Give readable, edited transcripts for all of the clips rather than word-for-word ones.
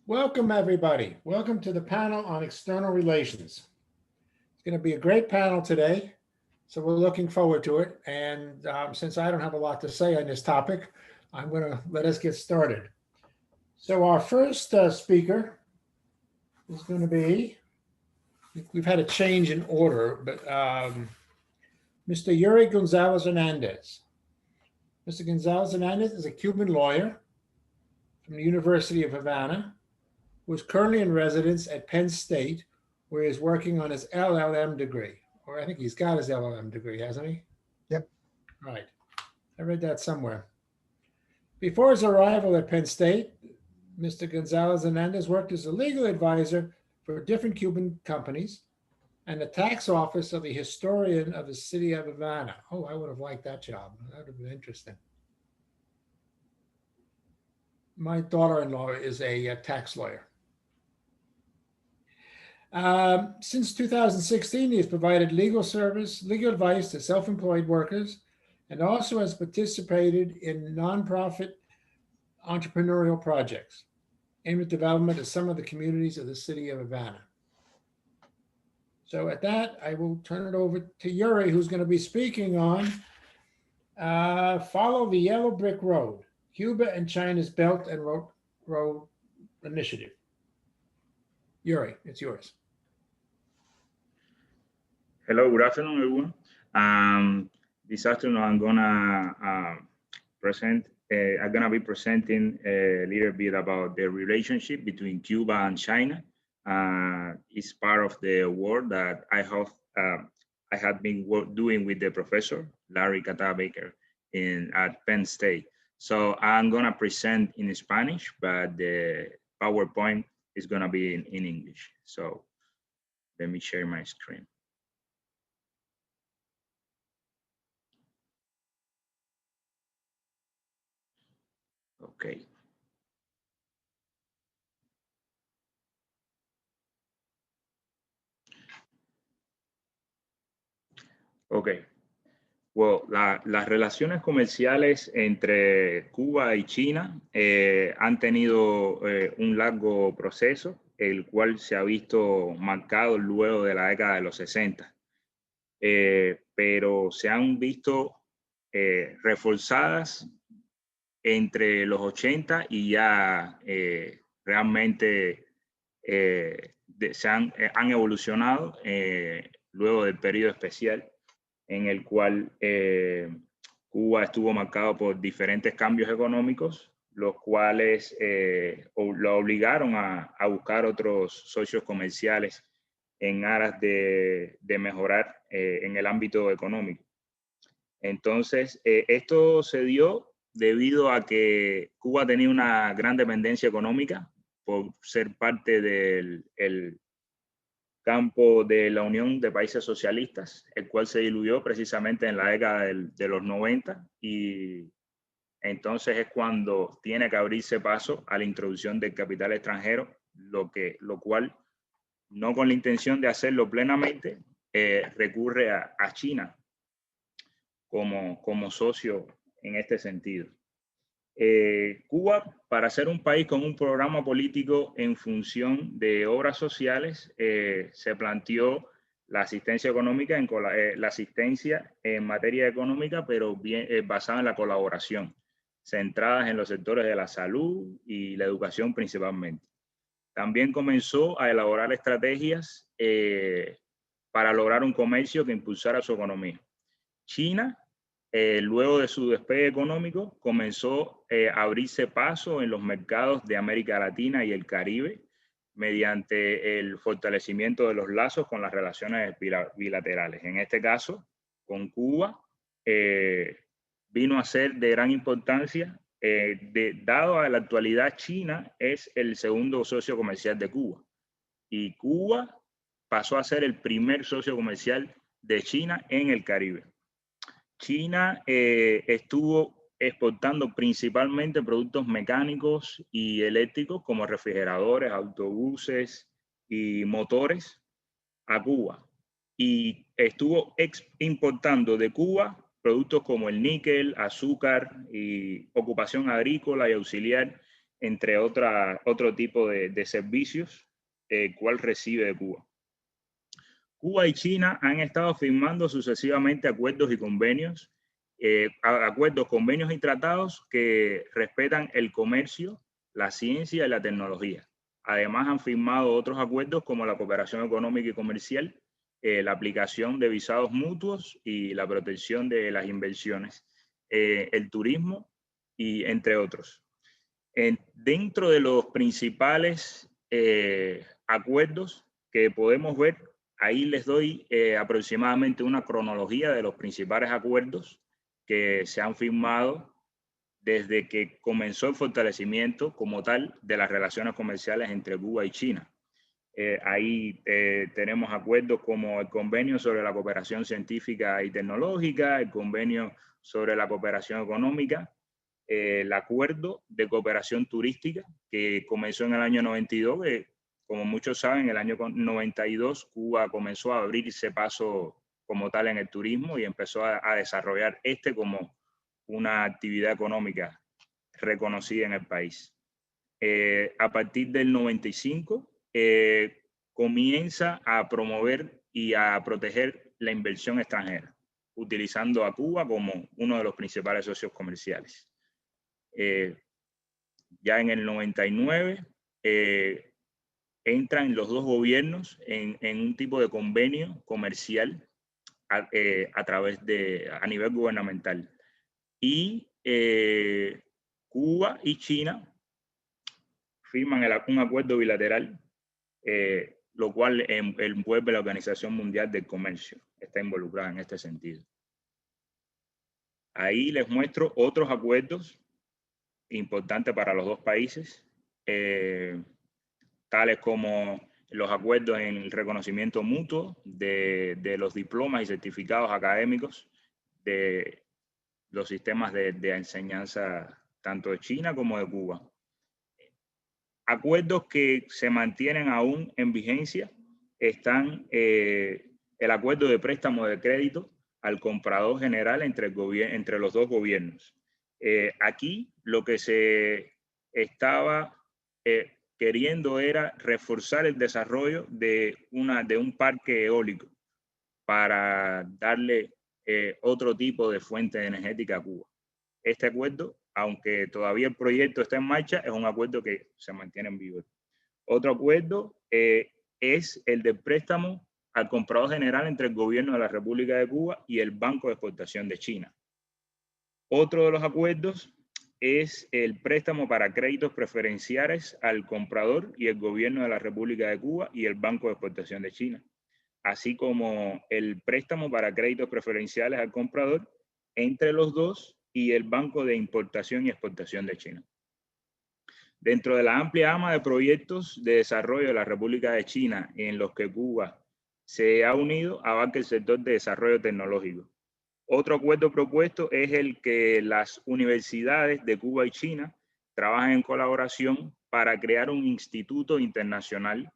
Welcome, everybody. Welcome to the panel on external relations. It's going to be a great panel today, so we're looking forward to it. And since I don't have a lot to say on this topic, I'm going to let us get started. So our first speaker is going to be, we've had a change in order, but Mr. Yuri González Hernández. Mr. González Hernández is a Cuban lawyer from the University of Havana, who is currently in residence at Penn State, where he is working on his LLM degree. Or I think he's got his LLM degree, hasn't he? Yep. Right. I read that somewhere. Before his arrival at Penn State, Mr. González Hernández worked as a legal advisor for different Cuban companies and the tax office of the historian of the city of Havana. Oh, I would have liked that job. That would have been interesting. My daughter-in-law is a tax lawyer. Since 2016, he has provided legal advice to self-employed workers, and also has participated in nonprofit entrepreneurial projects aimed at development of some of the communities of the city of Havana. So at that, I will turn it over to Yuri, who's going to be speaking on Follow the Yellow Brick Road, Cuba and China's Belt and Road Initiative. Yuri, it's yours. Hello, good afternoon, everyone. This afternoon, I'm gonna be presenting a little bit about the relationship between Cuba and China. It's part of the work that I have been doing with the professor Larry Catá-Backer at Penn State. So I'm gonna present in Spanish, but the PowerPoint is gonna be in English. So let me share my screen. Okay. Okay. Well, las relaciones comerciales entre Cuba y China han tenido un largo proceso, el cual se ha visto marcado luego de la década de los 60. Pero se han visto reforzadas entre los 80 y ya realmente han evolucionado luego del periodo especial en el cual Cuba estuvo marcado por diferentes cambios económicos, los cuales lo obligaron a buscar otros socios comerciales en aras de mejorar en el ámbito económico. Entonces, esto se dio debido a que Cuba tenía una gran dependencia económica por ser parte del campo de la Unión de Países Socialistas, el cual se diluyó precisamente en la década de los 90, y entonces es cuando tiene que abrirse paso a la introducción del capital extranjero, lo cual, no con la intención de hacerlo plenamente, recurre a China como socio en este sentido. Cuba, para ser un país con un programa político en función de obras sociales, se planteó la asistencia económica, la asistencia en materia económica, pero bien basada en la colaboración, centradas en los sectores de la salud y la educación principalmente. También comenzó a elaborar estrategias para lograr un comercio que impulsara su economía. China, luego de su despegue económico, comenzó a abrirse paso en los mercados de América Latina y el Caribe mediante el fortalecimiento de los lazos con las relaciones bilaterales. En este caso, con Cuba, vino a ser de gran importancia, dado a la actualidad China es el segundo socio comercial de Cuba y Cuba pasó a ser el primer socio comercial de China en el Caribe. China estuvo exportando principalmente productos mecánicos y eléctricos como refrigeradores, autobuses y motores a Cuba, y estuvo importando de Cuba productos como el níquel, azúcar y ocupación agrícola y auxiliar entre otro tipo de servicios, cual recibe de Cuba. Cuba y China han estado firmando sucesivamente acuerdos y convenios, convenios y tratados que respetan el comercio, la ciencia y la tecnología. Además, han firmado otros acuerdos como la cooperación económica y comercial, la aplicación de visados mutuos y la protección de las inversiones, el turismo y entre otros. Dentro de los principales acuerdos que podemos ver, ahí les doy aproximadamente una cronología de los principales acuerdos que se han firmado desde que comenzó el fortalecimiento como tal de las relaciones comerciales entre Cuba y China. Ahí tenemos acuerdos como el convenio sobre la cooperación científica y tecnológica, el convenio sobre la cooperación económica, el acuerdo de cooperación turística que comenzó en el año 92, como muchos saben, en el año 92 Cuba comenzó a abrirse paso como tal en el turismo y empezó a desarrollar como una actividad económica reconocida en el país. A partir del 95 comienza a promover y a proteger la inversión extranjera, utilizando a Cuba como uno de los principales socios comerciales. Ya en el 99 entran los dos gobiernos en un tipo de convenio comercial a nivel gubernamental. Y Cuba y China firman un acuerdo bilateral, lo cual envuelve la Organización Mundial del Comercio. Está involucrada en este sentido. Ahí les muestro otros acuerdos importantes para los dos países, tales como los acuerdos en el reconocimiento mutuo de los diplomas y certificados académicos de los sistemas de enseñanza tanto de China como de Cuba. Acuerdos que se mantienen aún en vigencia están el acuerdo de préstamo de crédito al comprador general entre los dos gobiernos. Aquí lo que se estaba queriendo era reforzar el desarrollo de un parque eólico para darle otro tipo de fuente energética a Cuba. Este acuerdo, aunque todavía el proyecto está en marcha, es un acuerdo que se mantiene en vigor. Otro acuerdo es el del préstamo al comprador general entre el gobierno de la República de Cuba y el Banco de Exportación de China. Otro de los acuerdos es el préstamo para créditos preferenciales al comprador y el gobierno de la República de Cuba y el Banco de Exportación de China, así como el préstamo para créditos preferenciales al comprador entre los dos y el Banco de Importación y Exportación de China. Dentro de la amplia gama de proyectos de desarrollo de la República de China en los que Cuba se ha unido, abarca el sector de desarrollo tecnológico. Otro acuerdo propuesto es el que las universidades de Cuba y China trabajan en colaboración para crear un instituto internacional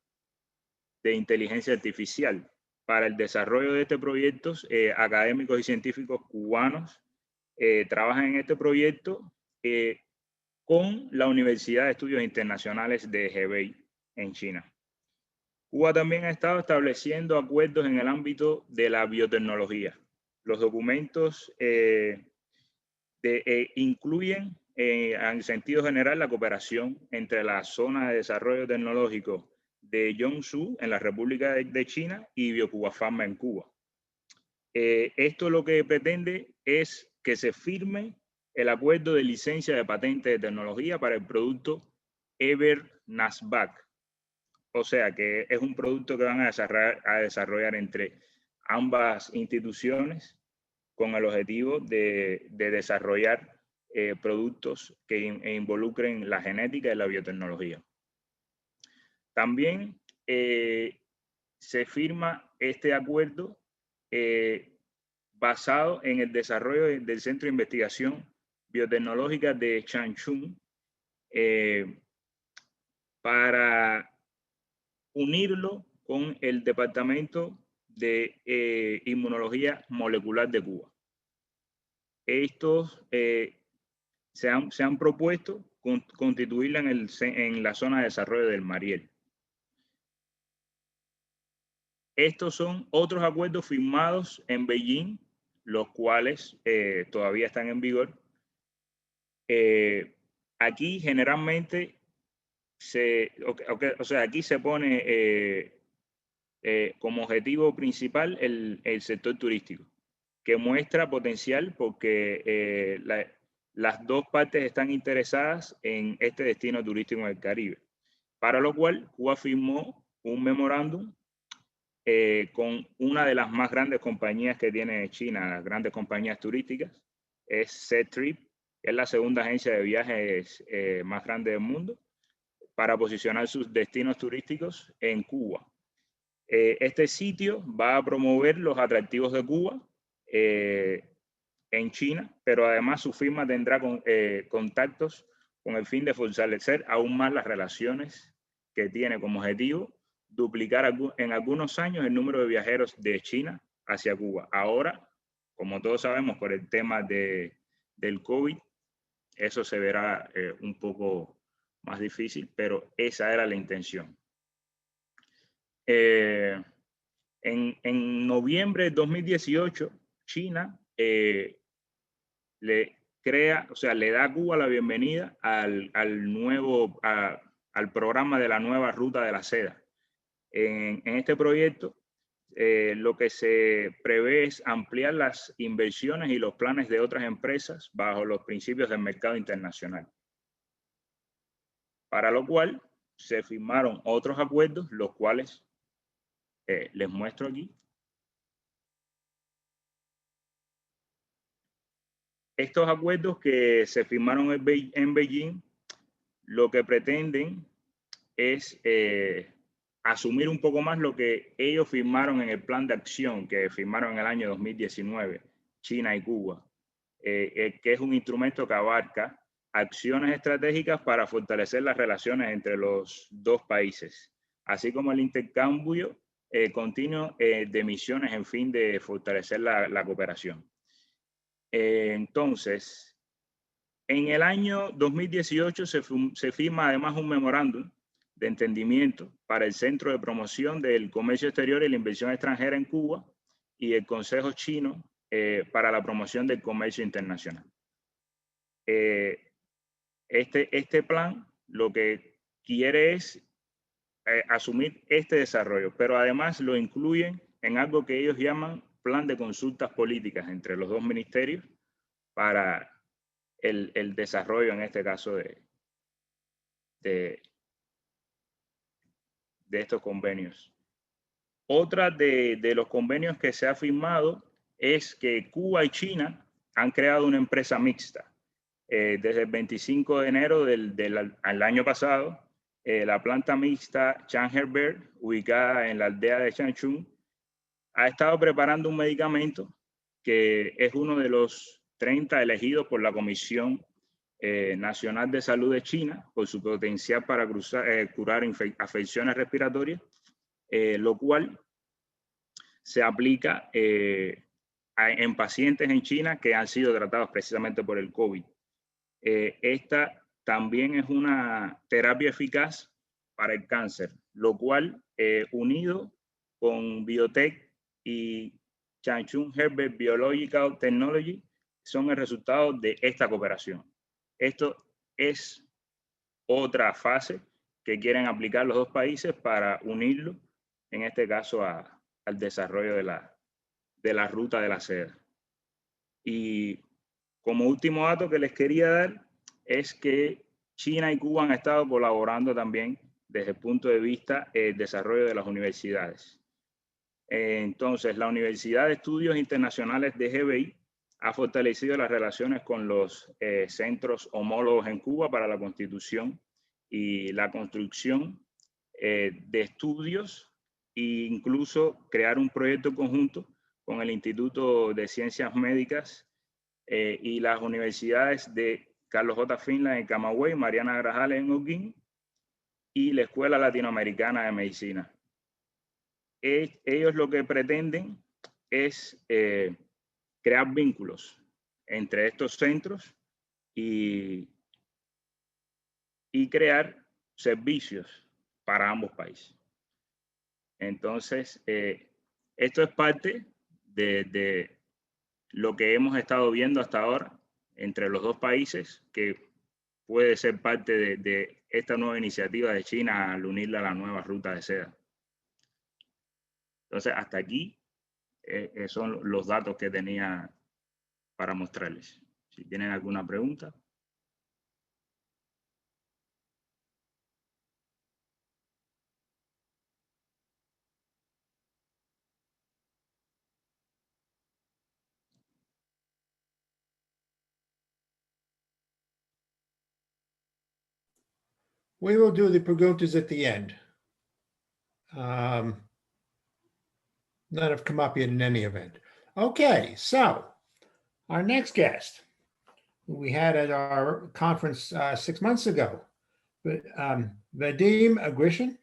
de inteligencia artificial. Para el desarrollo de este proyecto, académicos y científicos cubanos trabajan en este proyecto con la Universidad de Estudios Internacionales de Hebei en China. Cuba también ha estado estableciendo acuerdos en el ámbito de la biotecnología. Los documentos incluyen en sentido general la cooperación entre la zona de desarrollo tecnológico de Yongsu en la República de China y Biocuba Pharma en Cuba. Esto lo que pretende es que se firme el acuerdo de licencia de patente de tecnología para el producto Nasdaq. O sea que es un producto que van a desarrollar entre ambas instituciones con el objetivo de desarrollar productos que involucren la genética y la biotecnología. También se firma este acuerdo basado en el desarrollo del Centro de Investigación Biotecnológica de Changchun para unirlo con el Departamento de Inmunología Molecular de Cuba. Estos se han propuesto constituirla en la zona de desarrollo del Mariel. Estos son otros acuerdos firmados en Beijing, los cuales todavía están en vigor. Aquí generalmente aquí se pone como objetivo principal el sector turístico, que muestra potencial porque las dos partes están interesadas en este destino turístico en el Caribe, para lo cual Cuba firmó un memorándum con una de las más grandes compañías que tiene China, las grandes compañías turísticas, es C-Trip, que es la segunda agencia de viajes más grande del mundo, para posicionar sus destinos turísticos en Cuba. Este sitio va a promover los atractivos de Cuba en China, pero además su firma tendrá contactos con el fin de fortalecer aún más las relaciones que tiene como objetivo duplicar en algunos años el número de viajeros de China hacia Cuba. Ahora, como todos sabemos, por el tema del COVID, eso se verá un poco más difícil, pero esa era la intención. En noviembre de 2018, China le da a Cuba la bienvenida al programa de la nueva ruta de la seda. En este proyecto, lo que se prevé es ampliar las inversiones y los planes de otras empresas bajo los principios del mercado internacional. Para lo cual se firmaron otros acuerdos, los cuales les muestro aquí. Estos acuerdos que se firmaron en Beijing, lo que pretenden es asumir un poco más lo que ellos firmaron en el plan de acción que firmaron en el año 2019, China y Cuba, que es un instrumento que abarca acciones estratégicas para fortalecer las relaciones entre los dos países, así como el intercambio continuo de misiones en fin de fortalecer la cooperación. Entonces, en el año 2018 se firma además un memorándum de entendimiento para el Centro de Promoción del Comercio Exterior y la Inversión Extranjera en Cuba y el Consejo Chino para la Promoción del Comercio Internacional. Este plan lo que quiere es asumir este desarrollo, pero además lo incluyen en algo que ellos llaman plan de consultas políticas entre los dos ministerios para el desarrollo, en este caso, de estos convenios. Otra de los convenios que se ha firmado es que Cuba y China han creado una empresa mixta. Desde el 25 de enero del año pasado, la planta mixta Chanherberg, ubicada en la aldea de Changchun, ha estado preparando un medicamento que es uno de los 30 elegidos por la Comisión Nacional de Salud de China por su potencial para curar afecciones respiratorias, lo cual se aplica en pacientes en China que han sido tratados precisamente por el COVID. Esta también es una terapia eficaz para el cáncer, lo cual, unido con Biotech y Changchun Herbert Biological Technology, son el resultado de esta cooperación. Esto es otra fase que quieren aplicar los dos países para unirlo, en este caso, al desarrollo de la ruta de la seda. Y como último dato que les quería dar es que China y Cuba han estado colaborando también desde el punto de vista del desarrollo de las universidades. Entonces, la Universidad de Estudios Internacionales de GBI ha fortalecido las relaciones con los centros homólogos en Cuba para la constitución y la construcción de estudios e incluso crear un proyecto conjunto con el Instituto de Ciencias Médicas y las universidades de Carlos J. Finlay en Camagüey, Mariana Grajales en Holguín y la Escuela Latinoamericana de Medicina. Ellos lo que pretenden es crear vínculos entre estos centros y y crear servicios para ambos países. Entonces, esto es parte de lo que hemos estado viendo hasta ahora entre los dos países, que puede ser parte de esta nueva iniciativa de China al unirla a la nueva ruta de seda. Entonces, hasta aquí son los datos que tenía para mostrarles. Si tienen alguna pregunta. We will do the preguntas at the end. None have come up yet in any event. Okay, so our next guest, who we had at our conference 6 months ago, Vadim Grishim,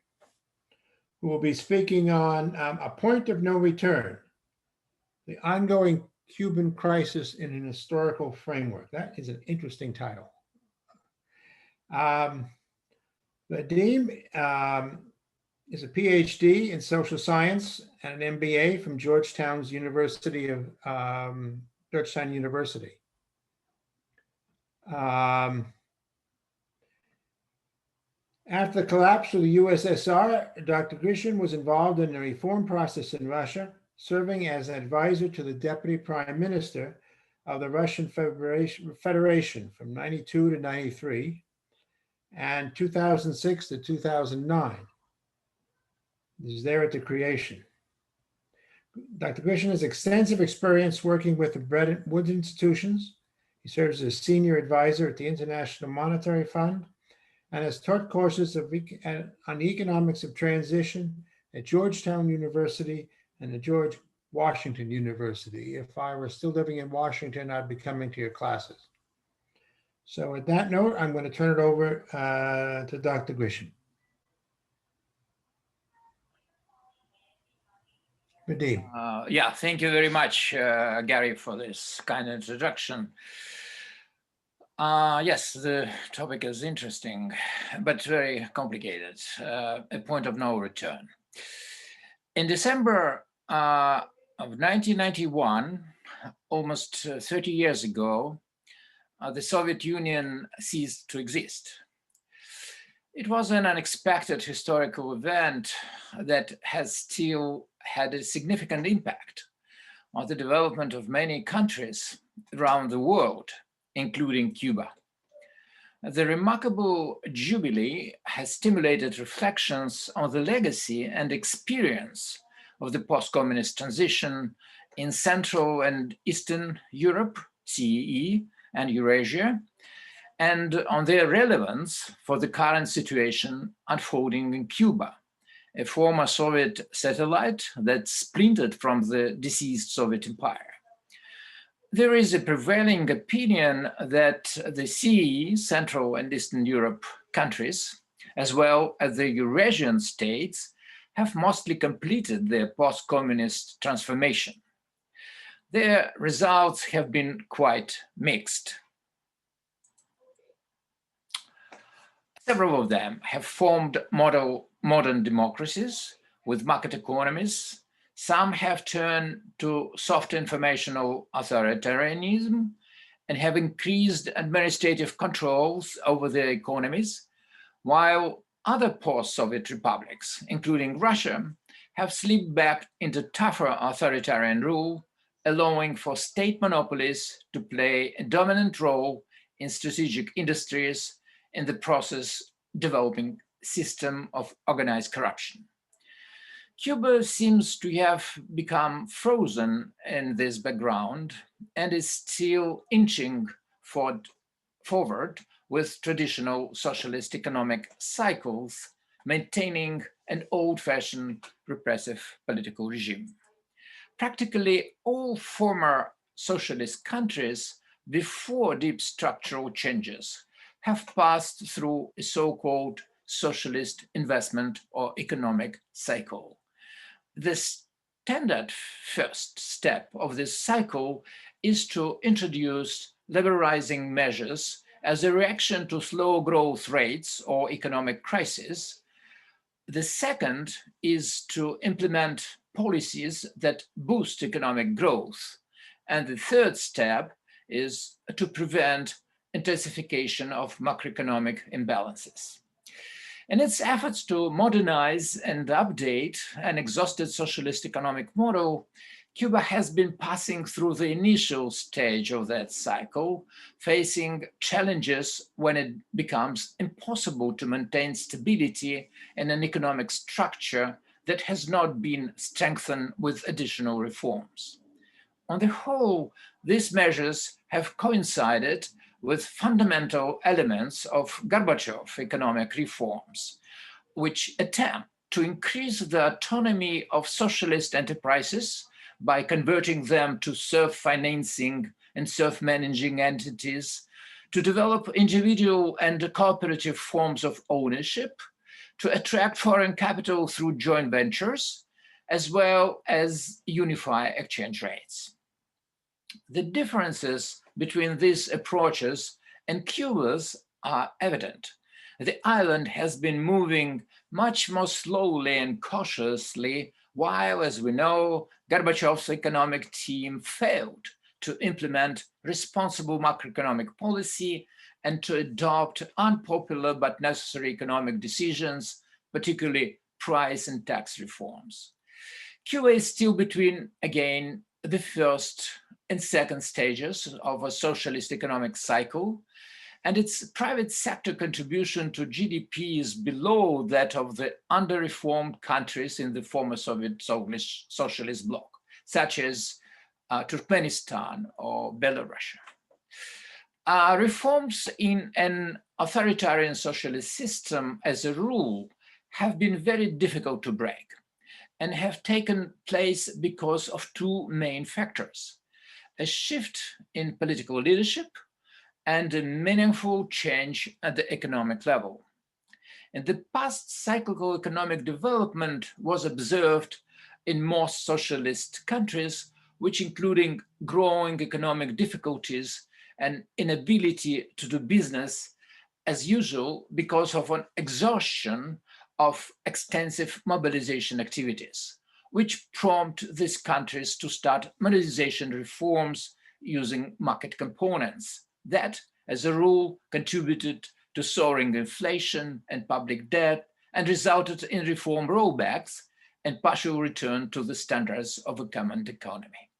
who will be speaking on A Point of No Return, the ongoing Cuban crisis in an historical framework. That is an interesting title. Vadim is a PhD in social science and an MBA from Georgetown University. After the collapse of the USSR, Dr. Grishim was involved in the reform process in Russia, serving as an advisor to the Deputy Prime Minister of the Russian Federation from 92 to 93 and 2006 to 2009. He was there at the creation. Dr. Grishim has extensive experience working with the Bretton Woods institutions. He serves as senior advisor at the International Monetary Fund and has taught courses on the economics of transition at Georgetown University and the George Washington University. If I were still living in Washington, I'd be coming to your classes. So with that note, I'm going to turn it over to Dr. Grishim. Vadim. Yeah, thank you very much, Gary, for this kind introduction. Yes, the topic is interesting, but very complicated. A point of no return. In December of 1991, almost 30 years ago, the Soviet Union ceased to exist. It was an unexpected historical event that has still had a significant impact on the development of many countries around the world, including Cuba. The remarkable jubilee has stimulated reflections on the legacy and experience of the post-communist transition in Central and Eastern Europe, CEE, and Eurasia, and on their relevance for the current situation unfolding in Cuba, a former Soviet satellite that splintered from the deceased Soviet Empire. There is a prevailing opinion that the CEE, Central and Eastern Europe countries, as well as the Eurasian states, have mostly completed their post-communist transformation. Their results have been quite mixed. Several of them have formed modern democracies with market economies. Some have turned to soft informational authoritarianism and have increased administrative controls over their economies, while other post-Soviet republics, including Russia, have slipped back into tougher authoritarian rule, allowing for state monopolies to play a dominant role in strategic industries in the process developing system of organized corruption. Cuba seems to have become frozen in this background and is still inching forward with traditional socialist economic cycles, maintaining an old-fashioned repressive political regime. Practically all former socialist countries before deep structural changes have passed through a so-called socialist investment or economic cycle. The standard first step of this cycle is to introduce liberalizing measures as a reaction to slow growth rates or economic crisis. The second is to implement policies that boost economic growth. And the third step is to prevent intensification of macroeconomic imbalances. In its efforts to modernize and update an exhausted socialist economic model, Cuba has been passing through the initial stage of that cycle, facing challenges when it becomes impossible to maintain stability in an economic structure that has not been strengthened with additional reforms. On the whole, these measures have coincided with fundamental elements of Gorbachev economic reforms, which attempt to increase the autonomy of socialist enterprises by converting them to self-financing and self-managing entities, to develop individual and cooperative forms of ownership, to attract foreign capital through joint ventures, as well as unify exchange rates. The differences between these approaches and Cuba's are evident. The island has been moving much more slowly and cautiously, while, as we know, Gorbachev's economic team failed to implement responsible macroeconomic policy and to adopt unpopular but necessary economic decisions, particularly price and tax reforms. Cuba is still between, again, the first and second stages of a socialist economic cycle, and its private sector contribution to GDP is below that of the under-reformed countries in the former Soviet socialist bloc, such as Turkmenistan or Belarus. Reforms in an authoritarian socialist system, as a rule, have been very difficult to break and have taken place because of two main factors: a shift in political leadership and a meaningful change at the economic level. In the past, cyclical economic development was observed in most socialist countries, which including growing economic difficulties and inability to do business as usual because of an exhaustion of extensive mobilization activities, which prompt these countries to start modernization reforms using market components that, as a rule, contributed to soaring inflation and public debt and resulted in reform rollbacks and partial return to the standards of a common economy.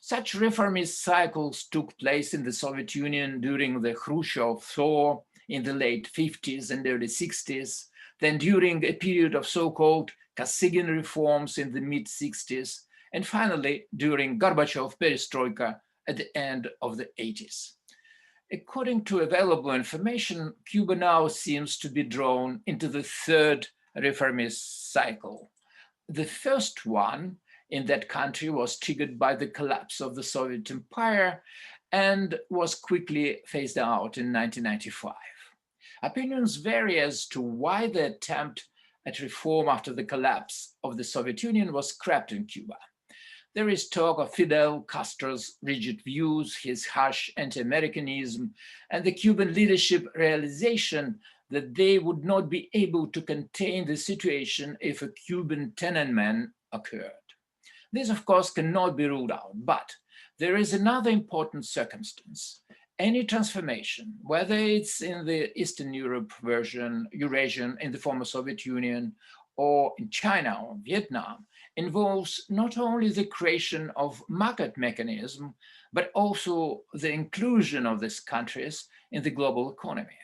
Such reformist cycles took place in the Soviet Union during the Khrushchev thaw in the late 50s and early 60s, then during a period of so-called Kosygin reforms in the mid-60s, and finally during Gorbachev perestroika at the end of the 80s. According to available information, Cuba now seems to be drawn into the third reformist cycle. The first one in that country was triggered by the collapse of the Soviet Empire and was quickly phased out in 1995. Opinions vary as to why the attempt at reform after the collapse of the Soviet Union was scrapped in Cuba. There is talk of Fidel Castro's rigid views, his harsh anti-Americanism, and the Cuban leadership realization that they would not be able to contain the situation if a Cuban Tiananmen occurred. This, of course, cannot be ruled out, but there is another important circumstance. Any transformation, whether it's in the Eastern Europe version, Eurasian, in the former Soviet Union, or in China or Vietnam, involves not only the creation of market mechanism, but also the inclusion of these countries in the global economy.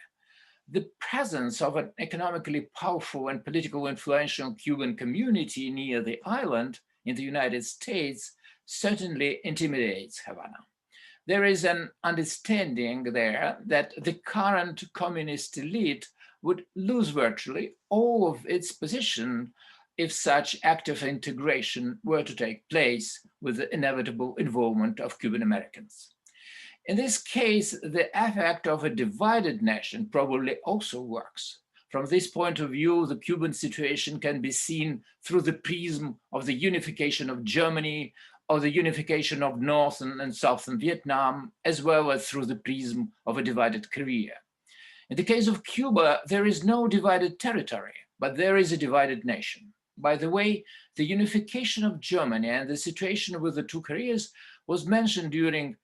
The presence of an economically powerful and politically influential Cuban community near the island in the United States certainly intimidates Havana. There is an understanding there that the current communist elite would lose virtually all of its position if such active integration were to take place with the inevitable involvement of Cuban Americans. In this case, the effect of a divided nation probably also works. From this point of view, the Cuban situation can be seen through the prism of the unification of Germany of the unification of Northern and Southern Vietnam, as well as through the prism of a divided Korea. In the case of Cuba, there is no divided territory, but there is a divided nation. By the way, the unification of Germany and the situation with the two Koreas was mentioned during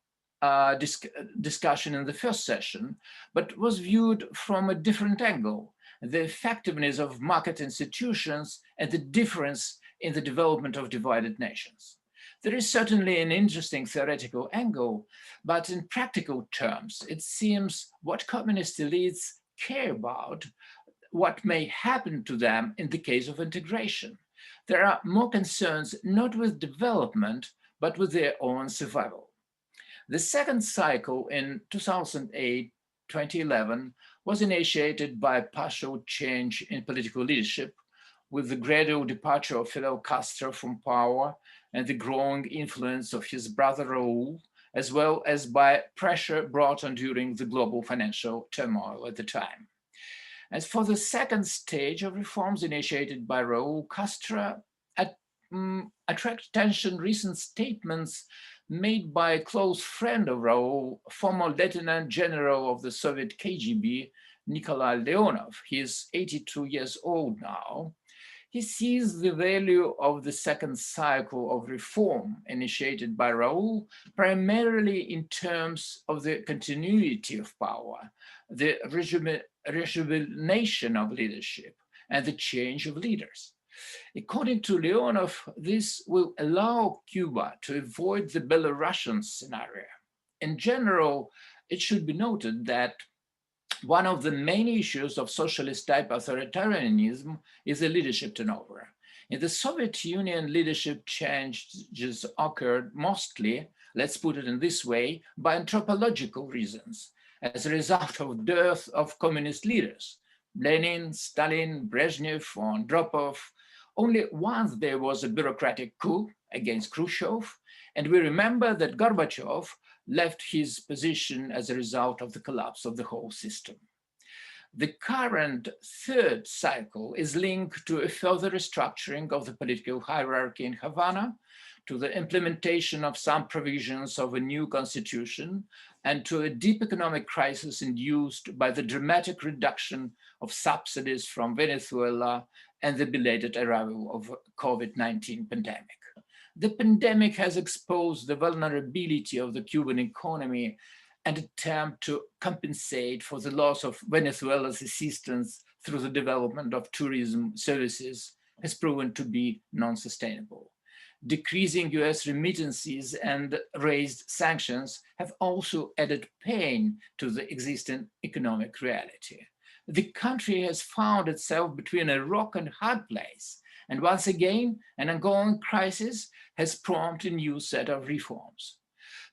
discussion in the first session, but was viewed from a different angle: the effectiveness of market institutions and the difference in the development of divided nations. There is certainly an interesting theoretical angle, but in practical terms, it seems what communist elites care about what may happen to them in the case of integration. There are more concerns not with development, but with their own survival. The second cycle in 2008-2011 was initiated by partial change in political leadership, with the gradual departure of Fidel Castro from power and the growing influence of his brother Raúl, as well as by pressure brought on during the global financial turmoil at the time. As for the second stage of reforms initiated by Raúl Castro, attract attention recent statements made by a close friend of Raúl, former Lieutenant General of the Soviet KGB, Nikolai Leonov. He is 82 years old now. He sees the value of the second cycle of reform initiated by Raúl primarily in terms of the continuity of power, the rejuvenation of leadership, and the change of leaders. According to Leonov, this will allow Cuba to avoid the Belarusian scenario. In general, it should be noted that one of the main issues of socialist-type authoritarianism is the leadership turnover. In the Soviet Union, leadership changes occurred mostly, let's put it in this way, by anthropological reasons, as a result of dearth of communist leaders. Lenin, Stalin, Brezhnev, or Andropov. Only once there was a bureaucratic coup against Khrushchev, and we remember that Gorbachev left his position as a result of the collapse of the whole system. The current third cycle is linked to a further restructuring of the political hierarchy in Havana, to the implementation of some provisions of a new constitution, and to a deep economic crisis induced by the dramatic reduction of subsidies from Venezuela and the belated arrival of COVID-19 pandemic. The pandemic has exposed the vulnerability of the Cuban economy, and attempt to compensate for the loss of Venezuela's assistance through the development of tourism services has proven to be non-sustainable. Decreasing US remittances and raised sanctions have also added pain to the existing economic reality. The country has found itself between a rock and hard place, and once again, an ongoing crisis has prompted a new set of reforms.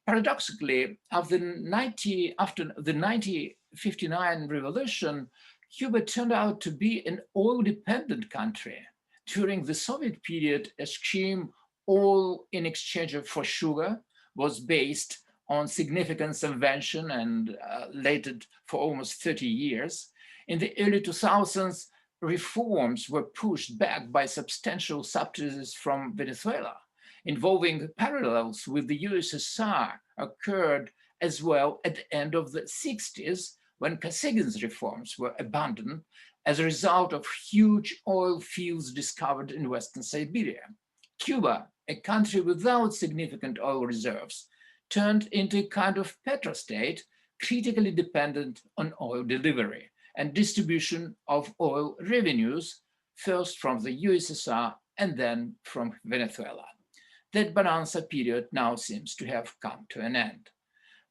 Paradoxically, after the 1959 revolution, Cuba turned out to be an oil-dependent country. During the Soviet period, a scheme oil in exchange for sugar was based on significant subvention and lasted for almost 30 years. In the early 2000s, reforms were pushed back by substantial subsidies from Venezuela. Involving parallels with the USSR occurred as well at the end of the 60s, when Kosygin's reforms were abandoned as a result of huge oil fields discovered in Western Siberia. Cuba, a country without significant oil reserves, turned into a kind of petrostate, critically dependent on oil delivery and distribution of oil revenues, first from the USSR and then from Venezuela. That bonanza period now seems to have come to an end.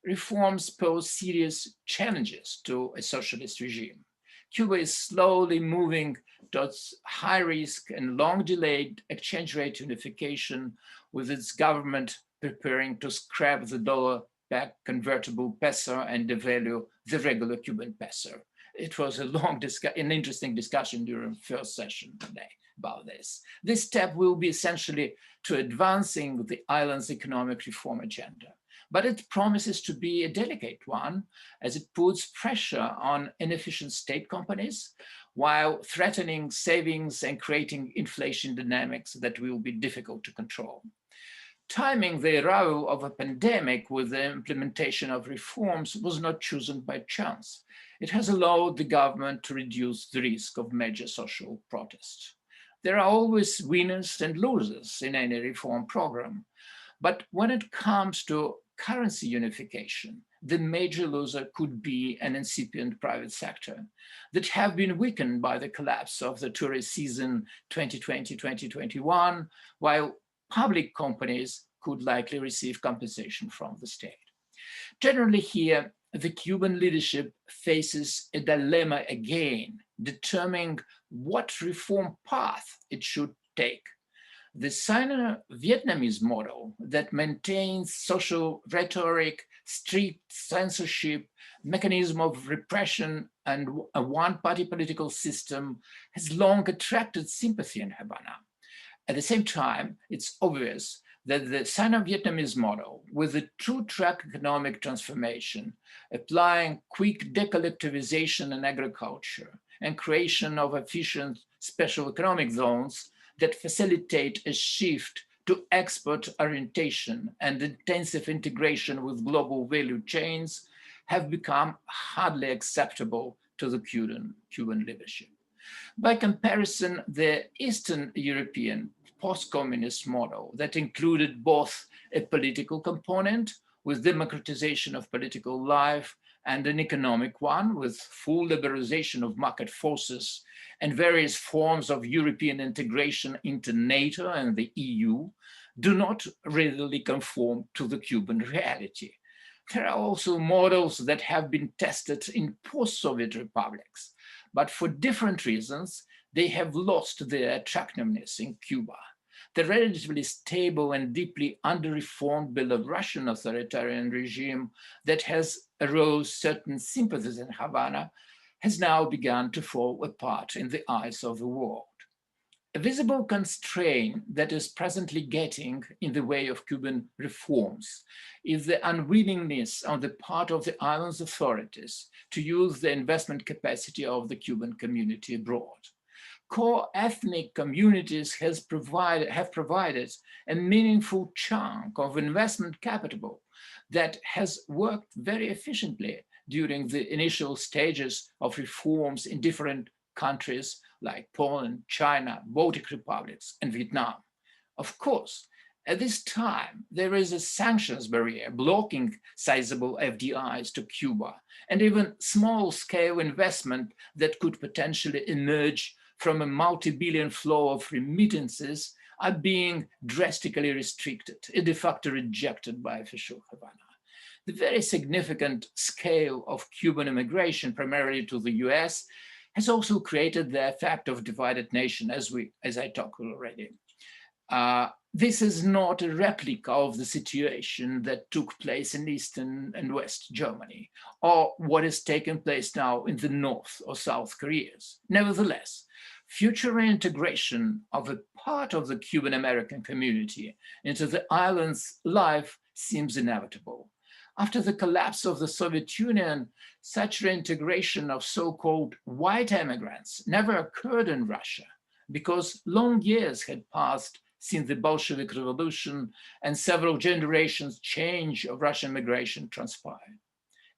Reforms pose serious challenges to a socialist regime. Cuba is slowly moving towards high risk and long delayed exchange rate unification, with its government preparing to scrap the dollar-backed convertible peso and devalue the regular Cuban peso. It was an interesting discussion during the first session today about this. This step will be essentially to advancing the island's economic reform agenda. But it promises to be a delicate one, as it puts pressure on inefficient state companies while threatening savings and creating inflation dynamics that will be difficult to control. Timing the arrival of a pandemic with the implementation of reforms was not chosen by chance. It has allowed the government to reduce the risk of major social protests. There are always winners and losers in any reform program, but when it comes to currency unification, the major loser could be an incipient private sector that have been weakened by the collapse of the tourist season 2020-2021, while public companies could likely receive compensation from the state. Generally here, the Cuban leadership faces a dilemma again, determining what reform path it should take. The Sino-Vietnamese model that maintains social rhetoric, strict censorship, mechanism of repression, and a one-party political system has long attracted sympathy in Havana. At the same time, it's obvious that the Sino-Vietnamese model, with a true-track economic transformation, applying quick decollectivization in agriculture and creation of efficient special economic zones that facilitate a shift to export orientation and intensive integration with global value chains, have become hardly acceptable to the Cuban leadership. By comparison, the Eastern European post-communist model that included both a political component with democratization of political life and an economic one with full liberalization of market forces and various forms of European integration into NATO and the EU, do not readily conform to the Cuban reality. There are also models that have been tested in post-Soviet republics, but for different reasons, they have lost their attractiveness in Cuba. The relatively stable and deeply under-reformed Belarusian authoritarian regime that has aroused certain sympathies in Havana has now begun to fall apart in the eyes of the world. A visible constraint that is presently getting in the way of Cuban reforms is the unwillingness on the part of the island's authorities to use the investment capacity of the Cuban community abroad. Core ethnic communities have provided a meaningful chunk of investment capital that has worked very efficiently during the initial stages of reforms in different countries like Poland, China, Baltic republics, and Vietnam. Of course, at this time, there is a sanctions barrier blocking sizable FDIs to Cuba, and even small-scale investment that could potentially emerge from a multi-billion flow of remittances are being drastically restricted and de facto rejected by official Havana. The very significant scale of Cuban immigration, primarily to the US, has also created the effect of divided nation, as I talked already. This is not a replica of the situation that took place in Eastern and West Germany, or what is taking place now in the North or South Koreas. Nevertheless, future reintegration of a part of the Cuban American community into the island's life seems inevitable. After the collapse of the Soviet Union, such reintegration of so-called white immigrants never occurred in Russia because long years had passed since the Bolshevik Revolution and several generations change of Russian migration transpired.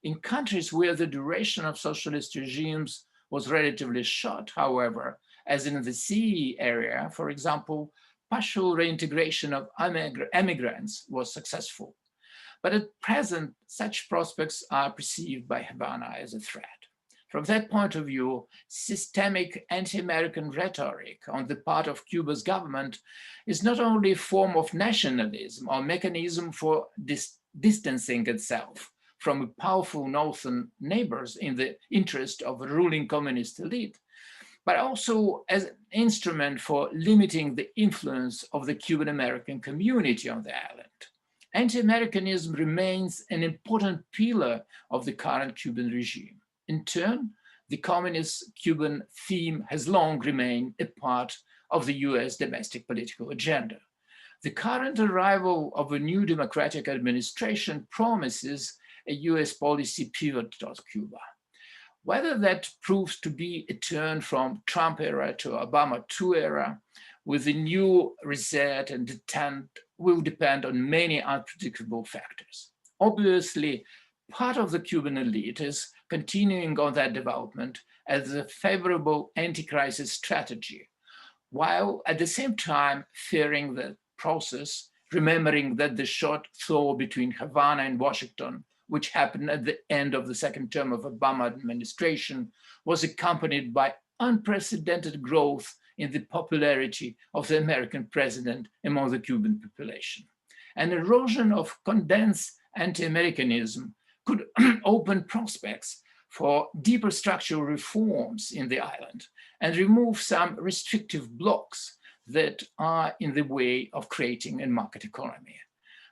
In countries where the duration of socialist regimes was relatively short, however, as in the CE area, for example, partial reintegration of immigrants was successful. But at present, such prospects are perceived by Havana as a threat. From that point of view, systemic anti-American rhetoric on the part of Cuba's government is not only a form of nationalism or mechanism for distancing itself from powerful northern neighbors in the interest of a ruling communist elite, but also as an instrument for limiting the influence of the Cuban American community on the island. Anti-Americanism remains an important pillar of the current Cuban regime. In turn, the communist Cuban theme has long remained a part of the US domestic political agenda. The current arrival of a new democratic administration promises a US policy pivot towards Cuba. Whether that proves to be a turn from Trump era to Obama II era with the new reset and detent will depend on many unpredictable factors. Obviously, part of the Cuban elite is continuing on that development as a favorable anti-crisis strategy, while at the same time fearing the process, remembering that the short thaw between Havana and Washington, which happened at the end of the second term of Obama administration, was accompanied by unprecedented growth in the popularity of the American president among the Cuban population. An erosion of condensed anti-Americanism could open prospects for deeper structural reforms in the island and remove some restrictive blocks that are in the way of creating a market economy.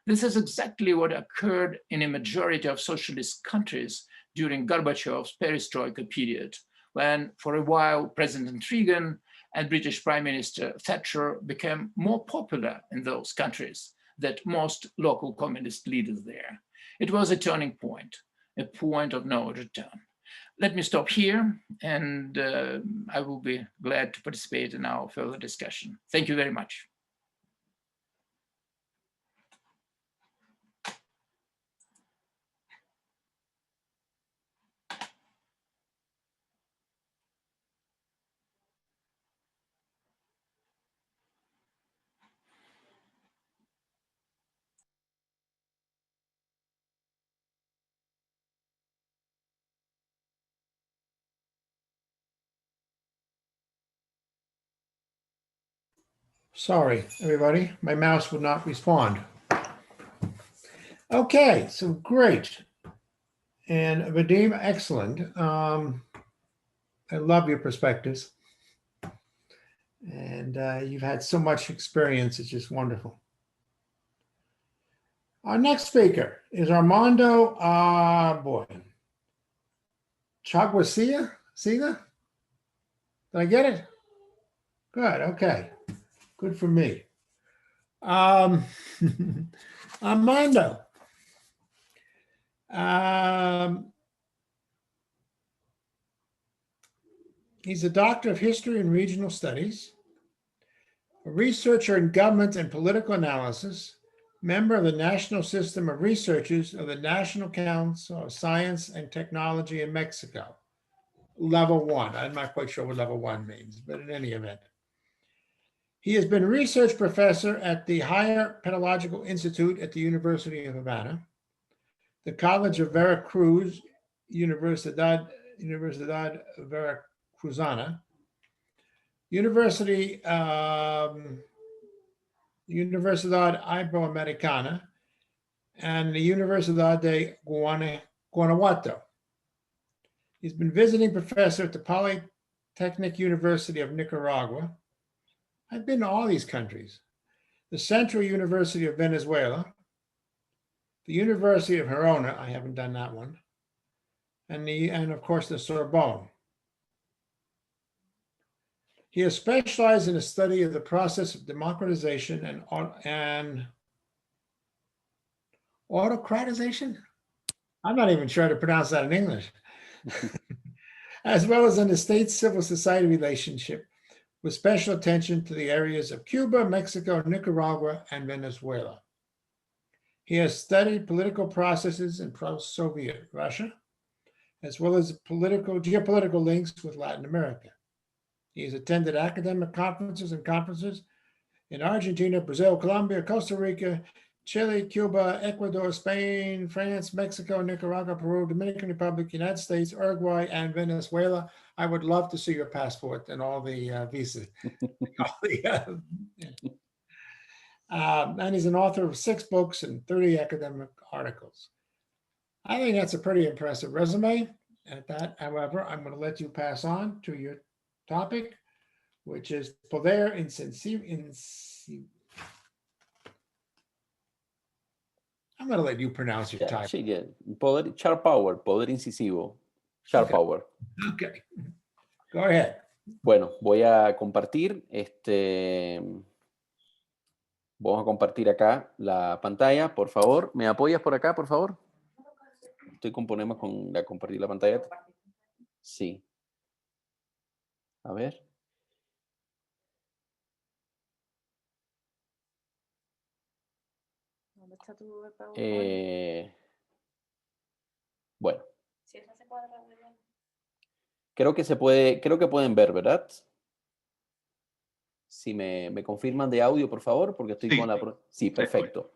This is exactly what occurred in a majority of socialist countries during Gorbachev's perestroika period, when for a while President Reagan and British Prime Minister Thatcher became more popular in those countries than most local communist leaders there. It was a turning point, a point of no return. Let me stop here, and I will be glad to participate in our further discussion. Thank you very much. Sorry, everybody, my mouse would not respond. Okay, so great. And Vadim, excellent. I love your perspectives. And you've had so much experience, it's just wonderful. Our next speaker is Armando, Chaguaceda? Did I get it? Good, okay. Good for me. Armando. He's a doctor of history and regional studies, a researcher in government and political analysis, member of the National System of Researchers of the National Council of Science and Technology in Mexico. Level 1. I'm not quite sure what level 1 means, but in any event. He has been a research professor at the Higher Pedagogical Institute at the University of Havana, the College of Veracruz, Universidad Veracruzana, Universidad Iberoamericana, and the Universidad de Guanajuato. He's been visiting professor at the Polytechnic University of Nicaragua. I've been to all these countries. The Central University of Venezuela, the University of Gerona, I haven't done that one, and of course the Sorbonne. He has specialized in the study of the process of democratization and autocratization? I'm not even sure how to pronounce that in English. As well as in the state civil society relationship, with special attention to the areas of Cuba, Mexico, Nicaragua, and Venezuela. He has studied political processes in pro-Soviet Russia, as well as geopolitical links with Latin America. He has attended academic conferences in Argentina, Brazil, Colombia, Costa Rica, Chile, Cuba, Ecuador, Spain, France, Mexico, Nicaragua, Peru, Dominican Republic, United States, Uruguay, and Venezuela. I would love to see your passport and all the visas. And he's an author of 6 books and 30 academic articles. I think that's a pretty impressive resume. At that, however, I'm going to let you pass on to your topic, which is poder incisivo. I'm going to let you pronounce your title. Sí, yeah. Poder, sharp power, poder incisivo, sharp power. Okay, go ahead. Bueno, voy a compartir, vamos a compartir acá la pantalla, por favor. ¿Me apoyas por acá, por favor? Estoy con problemas con compartir la pantalla. Sí. A ver. ¿Dónde está tu PowerPoint? Bueno, Si esa se cuadra de bien. creo que pueden ver, ¿verdad? Si me confirman de audio, por favor, porque estoy Sí. con la... Sí, perfecto.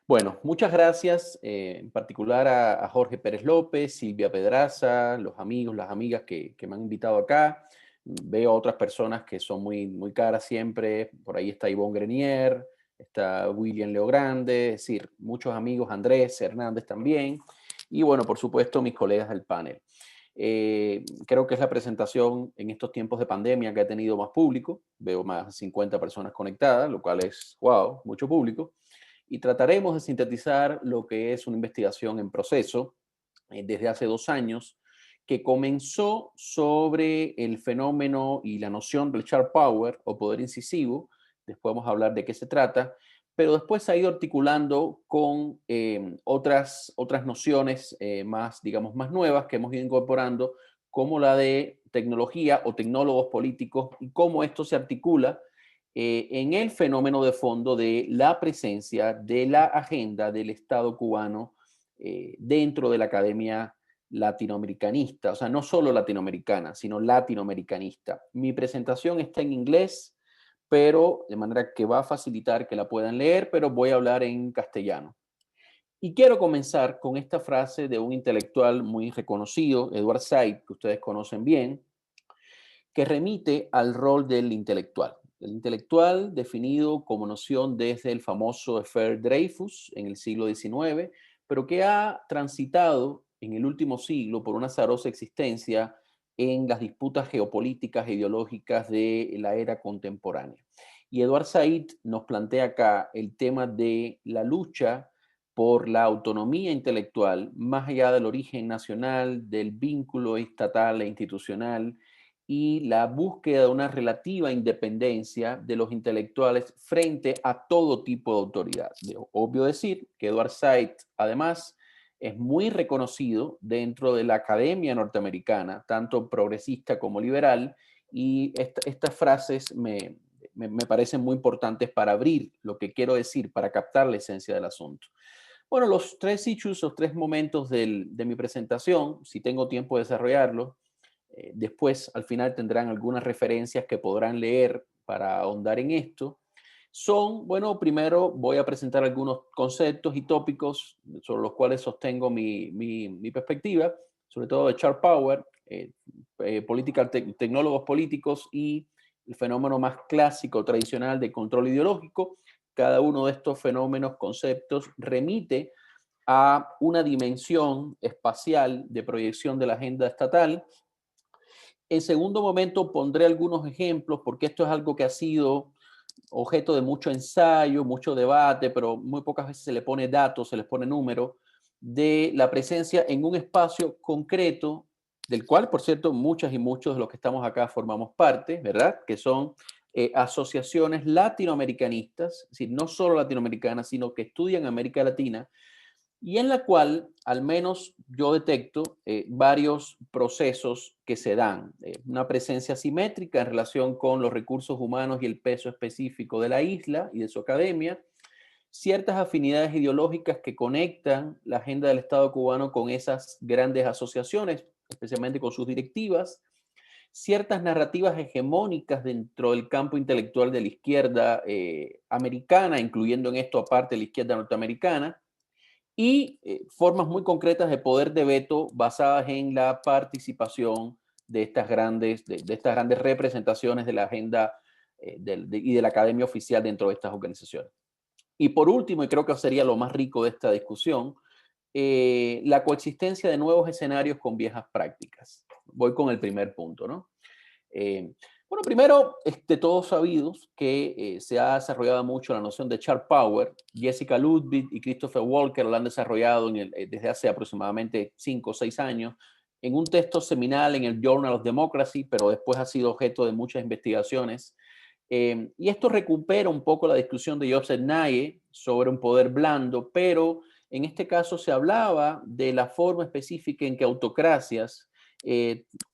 Bueno, muchas gracias, en particular a Jorge Pérez López, Silvia Pedraza, los amigos, las amigas que me han invitado acá. Veo a otras personas que son muy caras siempre. Por ahí está Ivonne Grenier, está William Leogrande, es decir, muchos amigos, Andrés, Hernández también. Y bueno, por supuesto, mis colegas del panel. Creo que es la presentación en estos tiempos de pandemia que ha tenido más público. Veo más de 50 personas conectadas, lo cual es, wow, mucho público. Y trataremos de sintetizar lo que es una investigación en proceso desde hace 2 años, que comenzó sobre el fenómeno y la noción del sharp power o poder incisivo. Después vamos a hablar de qué se trata, pero después se ha ido articulando con otras nociones más, digamos, más nuevas que hemos ido incorporando, como la de tecnología o tecnólogos políticos y cómo esto se articula en el fenómeno de fondo de la presencia de la agenda del Estado cubano dentro de la academia latinoamericanista, o sea, no solo latinoamericana, sino latinoamericanista. Mi presentación está en inglés, pero de manera que va a facilitar que la puedan leer, pero voy a hablar en castellano. Y quiero comenzar con esta frase de un intelectual muy reconocido, Edward Said, que ustedes conocen bien, que remite al rol del intelectual. El intelectual definido como noción desde el famoso Affair Dreyfus en el siglo XIX, pero que ha transitado en el último siglo por una azarosa existencia en las disputas geopolíticas e ideológicas de la era contemporánea. Y Edward Said nos plantea acá el tema de la lucha por la autonomía intelectual, más allá del origen nacional, del vínculo estatal e institucional, y la búsqueda de una relativa independencia de los intelectuales frente a todo tipo de autoridad. Obvio decir que Edward Said, además, es muy reconocido dentro de la academia norteamericana, tanto progresista como liberal, y estas frases me parecen muy importantes para abrir lo que quiero decir, para captar la esencia del asunto. Bueno, los 3 issues, los 3 momentos de mi presentación, si tengo tiempo de desarrollarlo, después, al final, tendrán algunas referencias que podrán leer para ahondar en esto. Son, bueno, primero voy a presentar algunos conceptos y tópicos sobre los cuales sostengo mi perspectiva, sobre todo de sharp power, tecnólogos políticos y el fenómeno más clásico, tradicional de control ideológico. Cada uno de estos fenómenos, conceptos, remite a una dimensión espacial de proyección de la agenda estatal. En segundo momento pondré algunos ejemplos, porque esto es algo que ha sido objeto de mucho ensayo, mucho debate, pero muy pocas veces se le pone datos, se les pone número, de la presencia en un espacio concreto, del cual, por cierto, muchas y muchos de los que estamos acá formamos parte, ¿verdad? Que son asociaciones latinoamericanistas, es decir, no solo latinoamericanas, sino que estudian América Latina, y en la cual al menos yo detecto varios procesos que se dan. Una presencia simétrica en relación con los recursos humanos y el peso específico de la isla y de su academia, ciertas afinidades ideológicas que conectan la agenda del Estado cubano con esas grandes asociaciones, especialmente con sus directivas, ciertas narrativas hegemónicas dentro del campo intelectual de la izquierda americana, incluyendo en esto aparte la izquierda norteamericana, y formas muy concretas de poder de veto basadas en la participación de estas grandes representaciones de la agenda y de la academia oficial dentro de estas organizaciones. Y por último, y creo que sería lo más rico de esta discusión, la coexistencia de nuevos escenarios con viejas prácticas. Voy con el primer punto, ¿no? Bueno, primero, todos sabidos que se ha desarrollado mucho la noción de sharp power. Jessica Ludwig y Christopher Walker la han desarrollado desde hace aproximadamente 5 o 6 años en un texto seminal en el Journal of Democracy, pero después ha sido objeto de muchas investigaciones. Y esto recupera un poco la discusión de Joseph Nye sobre un poder blando, pero en este caso se hablaba de la forma específica en que autocracias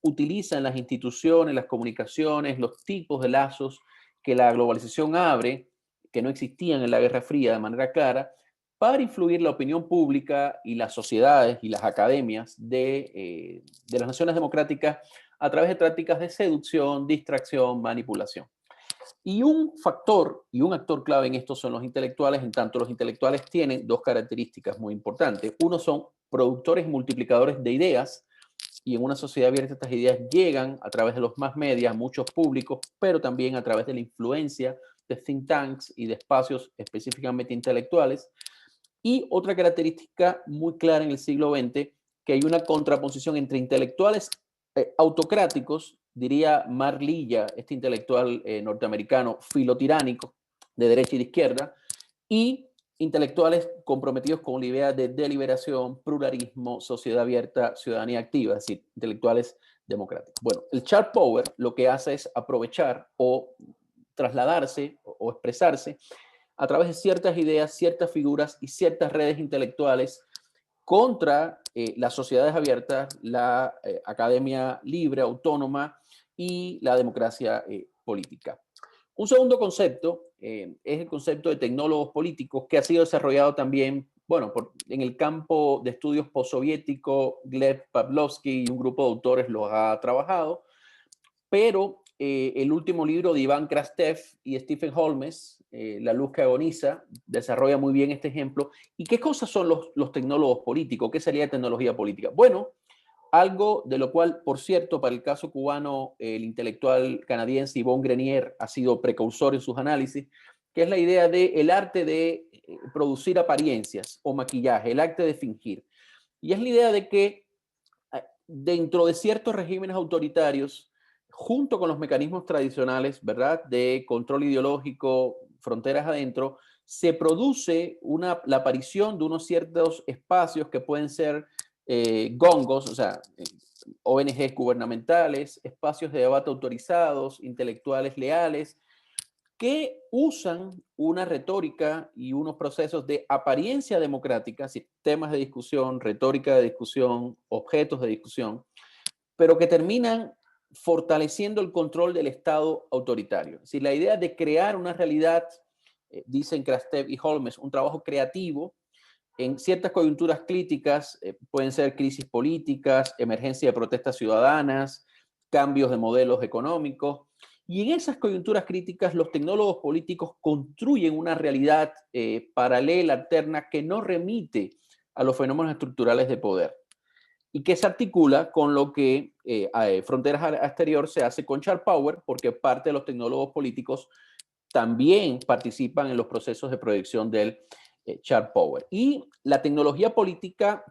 utilizan las instituciones, las comunicaciones, los tipos de lazos que la globalización abre, que no existían en la Guerra Fría de manera clara, para influir la opinión pública y las sociedades y las academias de las naciones democráticas a través de tácticas de seducción, distracción, manipulación. Y un factor y un actor clave en esto son los intelectuales, en tanto los intelectuales tienen dos características muy importantes. Uno son productores y multiplicadores de ideas, y en una sociedad abierta estas ideas llegan a través de los más medios a muchos públicos, pero también a través de la influencia de think tanks y de espacios específicamente intelectuales. Y otra característica muy clara en el siglo XX, que hay una contraposición entre intelectuales autocráticos, diría Marlilla, este intelectual norteamericano filotiránico de derecha y de izquierda, y intelectuales comprometidos con la idea de deliberación, pluralismo, sociedad abierta, ciudadanía activa, es decir, intelectuales democráticos. Bueno, el Sharp Power lo que hace es aprovechar o trasladarse o expresarse a través de ciertas ideas, ciertas figuras y ciertas redes intelectuales contra las sociedades abiertas, la academia libre, autónoma y la democracia política. Un segundo concepto es el concepto de tecnólogos políticos, que ha sido desarrollado también, bueno, en el campo de estudios postsoviético. Gleb Pavlovsky y un grupo de autores los ha trabajado, pero el último libro de Iván Krastev y Stephen Holmes, La luz que agoniza, desarrolla muy bien este ejemplo. ¿Y qué cosas son los tecnólogos políticos? ¿Qué sería tecnología política? Bueno, algo de lo cual, por cierto, para el caso cubano, el intelectual canadiense Yvon Grenier ha sido precursor en sus análisis, que es la idea del arte de producir apariencias o maquillaje, el arte de fingir. Y es la idea de que dentro de ciertos regímenes autoritarios, junto con los mecanismos tradicionales, ¿verdad?, de control ideológico, fronteras adentro, se produce la aparición de unos ciertos espacios que pueden ser gongos, o sea, ONGs gubernamentales, espacios de debate autorizados, intelectuales leales, que usan una retórica y unos procesos de apariencia democrática, sistemas de discusión, retórica de discusión, objetos de discusión, pero que terminan fortaleciendo el control del Estado autoritario. Es decir, la idea de crear una realidad, dicen Krastev y Holmes, un trabajo creativo en ciertas coyunturas críticas, pueden ser crisis políticas, emergencia de protestas ciudadanas, cambios de modelos económicos. Y en esas coyunturas críticas, los tecnólogos políticos construyen una realidad paralela, alterna, que no remite a los fenómenos estructurales de poder y que se articula con lo que Fronteras Exterior se hace con Sharp Power, porque parte de los tecnólogos políticos también participan en los procesos de proyección del Sharp Power. Y la tecnología política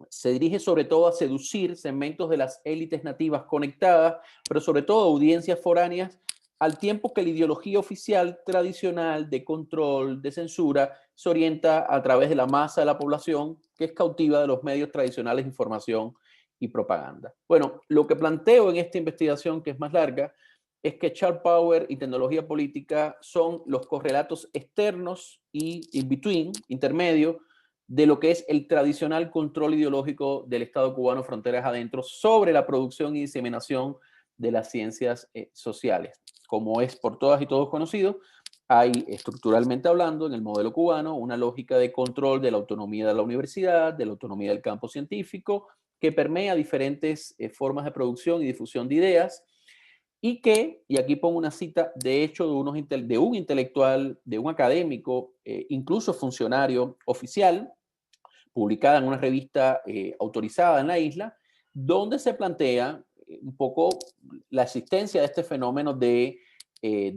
se dirige sobre todo a seducir segmentos de las élites nativas conectadas, pero sobre todo audiencias foráneas, al tiempo que la ideología oficial tradicional de control, de censura, se orienta a través de la masa de la población que es cautiva de los medios tradicionales de información y propaganda. Bueno, lo que planteo en esta investigación, que es más larga, es que Sharp Power y tecnología política son los correlatos externos y in-between, intermedio, de lo que es el tradicional control ideológico del Estado cubano fronteras adentro sobre la producción y diseminación de las ciencias sociales. Como es por todas y todos conocido, hay estructuralmente hablando en el modelo cubano una lógica de control de la autonomía de la universidad, de la autonomía del campo científico, que permea diferentes formas de producción y difusión de ideas, y que, y aquí pongo una cita de hecho de un intelectual, de un académico, incluso funcionario oficial, publicada en una revista autorizada en la isla, donde se plantea un poco la existencia de este fenómeno de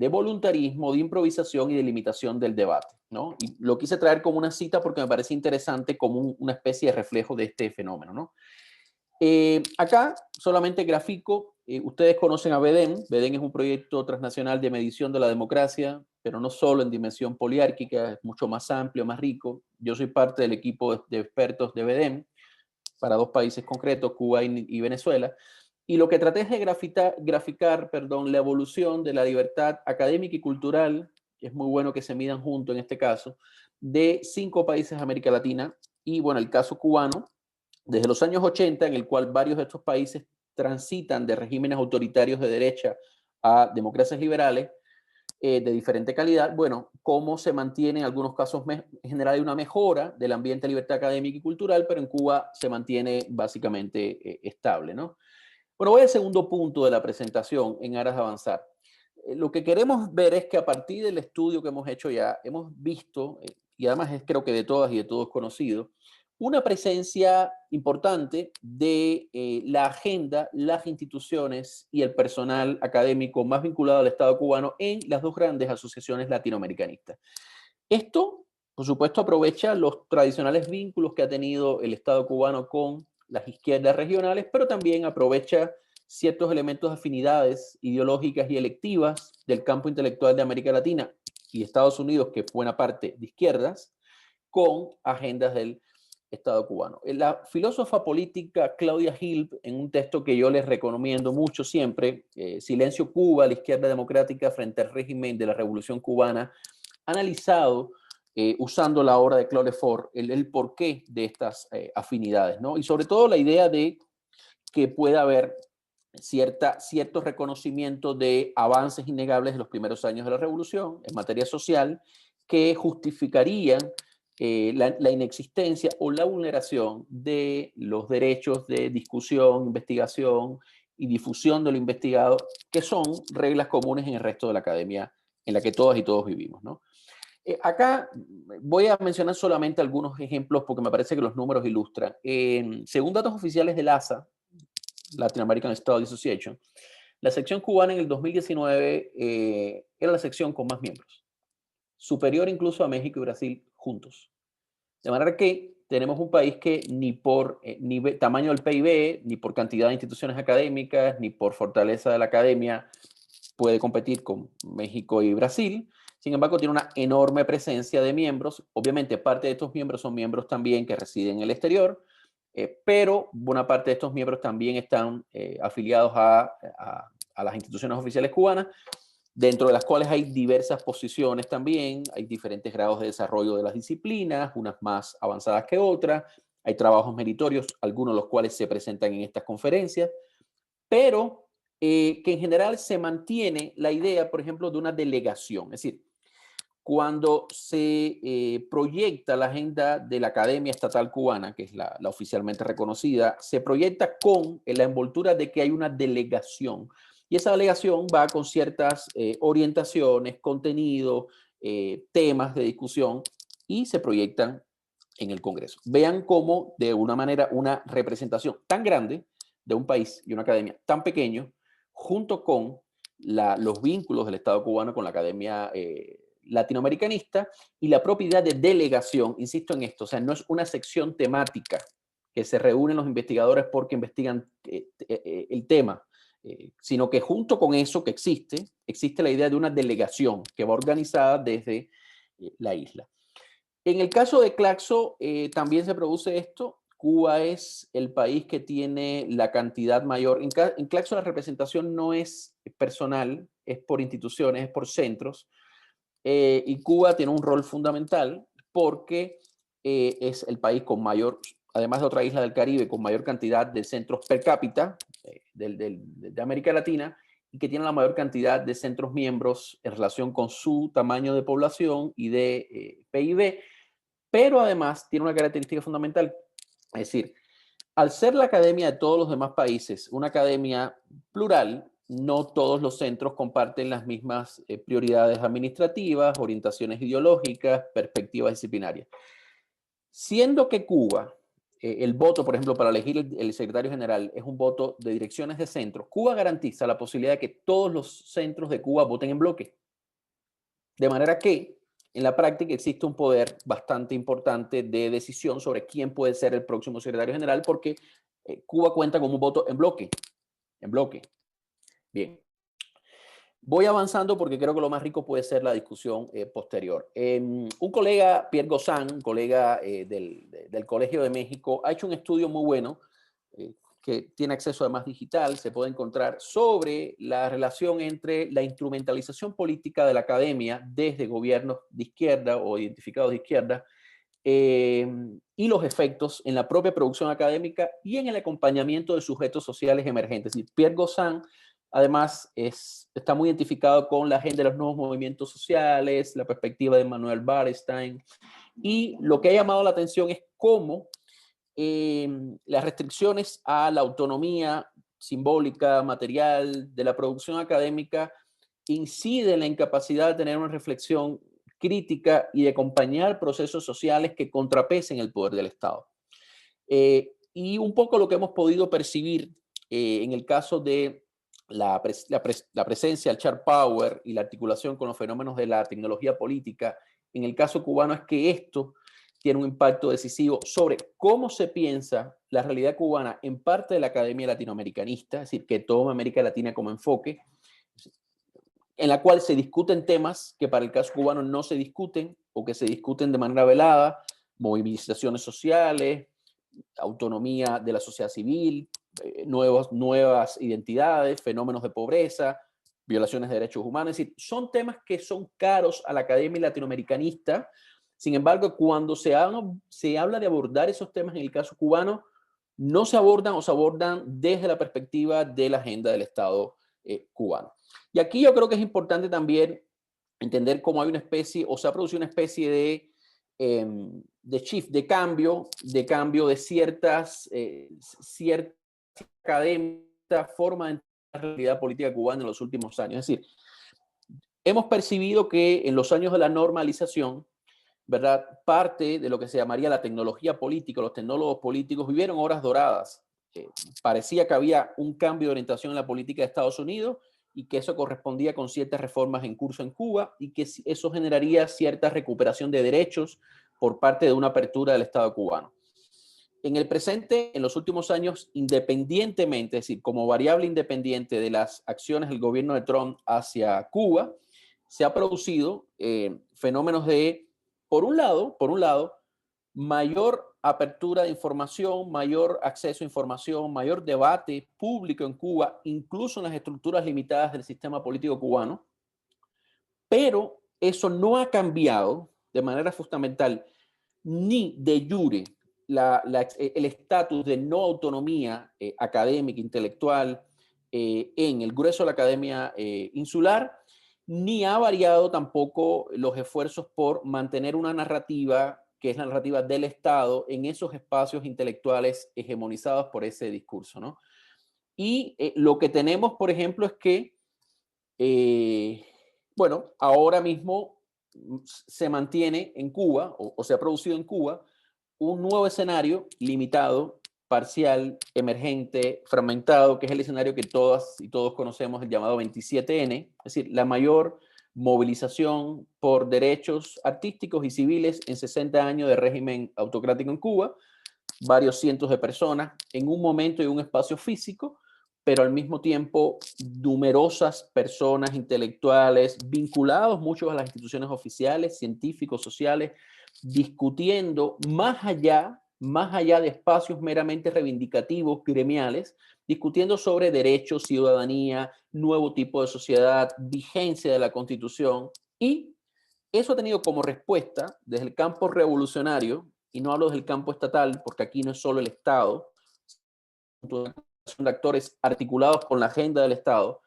voluntarismo, de improvisación y de limitación del debate, ¿no? Y lo quise traer como una cita porque me parece interesante como una especie de reflejo de este fenómeno, ¿no? Acá solamente grafico, ustedes conocen a Vadim. Vadim es un proyecto transnacional de medición de la democracia, pero no solo en dimensión poliárquica, es mucho más amplio, más rico. Yo soy parte del equipo de expertos de Vadim para dos países concretos, Cuba y Venezuela, y lo que traté es de graficar la evolución de la libertad académica y cultural, que es muy bueno que se midan juntos en este caso, de 5 países de América Latina, y bueno, el caso cubano, desde los años 80, en el cual varios de estos países transitan de regímenes autoritarios de derecha a democracias liberales de diferente calidad, bueno, cómo se mantiene en algunos casos en general hay una mejora del ambiente de libertad académica y cultural, pero en Cuba se mantiene básicamente estable, ¿no? Bueno, voy al segundo punto de la presentación en aras de avanzar. Lo que queremos ver es que a partir del estudio que hemos hecho ya, hemos visto, y además es creo que de todas y de todos conocido, una presencia importante de la agenda, las instituciones y el personal académico más vinculado al Estado cubano en las dos grandes asociaciones latinoamericanistas. Esto, por supuesto, aprovecha los tradicionales vínculos que ha tenido el Estado cubano con las izquierdas regionales, pero también aprovecha ciertos elementos de afinidades ideológicas y electivas del campo intelectual de América Latina y Estados Unidos, que es buena parte de izquierdas, con agendas del Estado cubano. La filósofa política Claudia Hilb, en un texto que yo les recomiendo mucho siempre, Silencio Cuba, la izquierda democrática frente al régimen de la Revolución Cubana, ha analizado, usando la obra de Claude Lefort, el porqué de estas afinidades, ¿no? Y sobre todo la idea de que pueda haber cierto reconocimiento de avances innegables de los primeros años de la Revolución en materia social que justificarían la inexistencia o la vulneración de los derechos de discusión, investigación y difusión de lo investigado, que son reglas comunes en el resto de la academia en la que todas y todos vivimos, ¿no? Acá voy a mencionar solamente algunos ejemplos porque me parece que los números ilustran. Según datos oficiales del ASA, Latin American Studies Association, la sección cubana en el 2019 era la sección con más miembros, superior incluso a México y Brasil juntos. De manera que tenemos un país que ni por tamaño del PIB, ni por cantidad de instituciones académicas, ni por fortaleza de la academia puede competir con México y Brasil. Sin embargo, tiene una enorme presencia de miembros. Obviamente, parte de estos miembros son miembros también que residen en el exterior, pero buena parte de estos miembros también están afiliados a las instituciones oficiales cubanas, dentro de las cuales hay diversas posiciones también, hay diferentes grados de desarrollo de las disciplinas, unas más avanzadas que otras, hay trabajos meritorios, algunos de los cuales se presentan en estas conferencias, pero que en general se mantiene la idea, por ejemplo, de una delegación, es decir, cuando se proyecta la agenda de la Academia Estatal Cubana, que es la oficialmente reconocida, se proyecta con la envoltura de que hay una delegación. Y esa delegación va con ciertas orientaciones, contenido, temas de discusión y se proyectan en el Congreso. Vean cómo, de una manera, una representación tan grande de un país y una academia tan pequeño, junto con los vínculos del Estado cubano con la academia latinoamericanista y la propiedad de delegación, insisto en esto, o sea, no es una sección temática que se reúnen los investigadores porque investigan el tema, sino que junto con eso que existe la idea de una delegación que va organizada desde la isla. En el caso de Claxo también se produce esto. Cuba es el país que tiene la cantidad mayor. En Claxo la representación no es personal, es por instituciones, es por centros. Y Cuba tiene un rol fundamental porque es el país con mayor, además de otra isla del Caribe, con mayor cantidad de centros per cápita de América Latina y que tiene la mayor cantidad de centros miembros en relación con su tamaño de población y de PIB, pero además tiene una característica fundamental, es decir, al ser la academia de todos los demás países, una academia plural, no todos los centros comparten las mismas prioridades administrativas, orientaciones ideológicas, perspectivas disciplinarias. Siendo que Cuba, el voto, por ejemplo, para elegir el secretario general es un voto de direcciones de centros, Cuba garantiza la posibilidad de que todos los centros de Cuba voten en bloque. De manera que, en la práctica, existe un poder bastante importante de decisión sobre quién puede ser el próximo secretario general, porque Cuba cuenta con un voto en bloque. En bloque. Bien. Voy avanzando porque creo que lo más rico puede ser la discusión posterior. Un colega, Pierre Gozán, un colega del Colegio de México, ha hecho un estudio muy bueno que tiene acceso además digital, se puede encontrar sobre la relación entre la instrumentalización política de la academia desde gobiernos de izquierda o identificados de izquierda y los efectos en la propia producción académica y en el acompañamiento de sujetos sociales emergentes. Y Pierre Gossin, además, está muy identificado con la agenda de los nuevos movimientos sociales, la perspectiva de Manuel Bernstein, y lo que ha llamado la atención es cómo las restricciones a la autonomía simbólica, material de la producción académica inciden en la incapacidad de tener una reflexión crítica y de acompañar procesos sociales que contrapesen el poder del Estado. Y un poco lo que hemos podido percibir en el caso de la presencia, el chart power y la articulación con los fenómenos de la tecnología política, en el caso cubano, es que esto tiene un impacto decisivo sobre cómo se piensa la realidad cubana en parte de la academia latinoamericanista, es decir, que toma América Latina como enfoque, en la cual se discuten temas que para el caso cubano no se discuten o que se discuten de manera velada, movilizaciones sociales, autonomía de la sociedad civil, nuevas identidades, fenómenos de pobreza, violaciones de derechos humanos. Es decir, son temas que son caros a la academia latinoamericanista. Sin embargo, cuando se habla de abordar esos temas en el caso cubano, no se abordan o se abordan desde la perspectiva de la agenda del Estado cubano. Y aquí yo creo que es importante también entender cómo hay una especie, o se ha producido una especie de shift, de cambio de ciertas académicas, forma de entender la realidad política cubana en los últimos años. Es decir, hemos percibido que en los años de la normalización, ¿verdad?, parte de lo que se llamaría la tecnología política, los tecnólogos políticos vivieron horas doradas. Parecía que había un cambio de orientación en la política de Estados Unidos y que eso correspondía con ciertas reformas en curso en Cuba y que eso generaría cierta recuperación de derechos por parte de una apertura del Estado cubano. En el presente, en los últimos años, independientemente, es decir, como variable independiente de las acciones del gobierno de Trump hacia Cuba, se ha producido fenómenos de, por un lado, mayor apertura de información, mayor acceso a información, mayor debate público en Cuba, incluso en las estructuras limitadas del sistema político cubano, pero eso no ha cambiado de manera fundamental ni de jure el estatus de no autonomía académica, intelectual en el grueso de la academia insular, ni ha variado tampoco los esfuerzos por mantener una narrativa que es la narrativa del Estado en esos espacios intelectuales hegemonizados por ese discurso, ¿no? Y lo que tenemos, por ejemplo, es que, bueno, ahora mismo se mantiene en Cuba, o se ha producido en Cuba, un nuevo escenario limitado, parcial, emergente, fragmentado, que es el escenario que todas y todos conocemos, el llamado 27N, es decir, la mayor movilización por derechos artísticos y civiles en 60 años de régimen autocrático en Cuba, varios cientos de personas en un momento y un espacio físico, pero al mismo tiempo numerosas personas intelectuales vinculados muchos a las instituciones oficiales, científicos, sociales, discutiendo más allá de espacios meramente reivindicativos, gremiales, discutiendo sobre derechos, ciudadanía, nuevo tipo de sociedad, vigencia de la Constitución, y eso ha tenido como respuesta desde el campo revolucionario, y no hablo desde el campo estatal, porque aquí no es solo el Estado, son actores articulados con la agenda del Estado,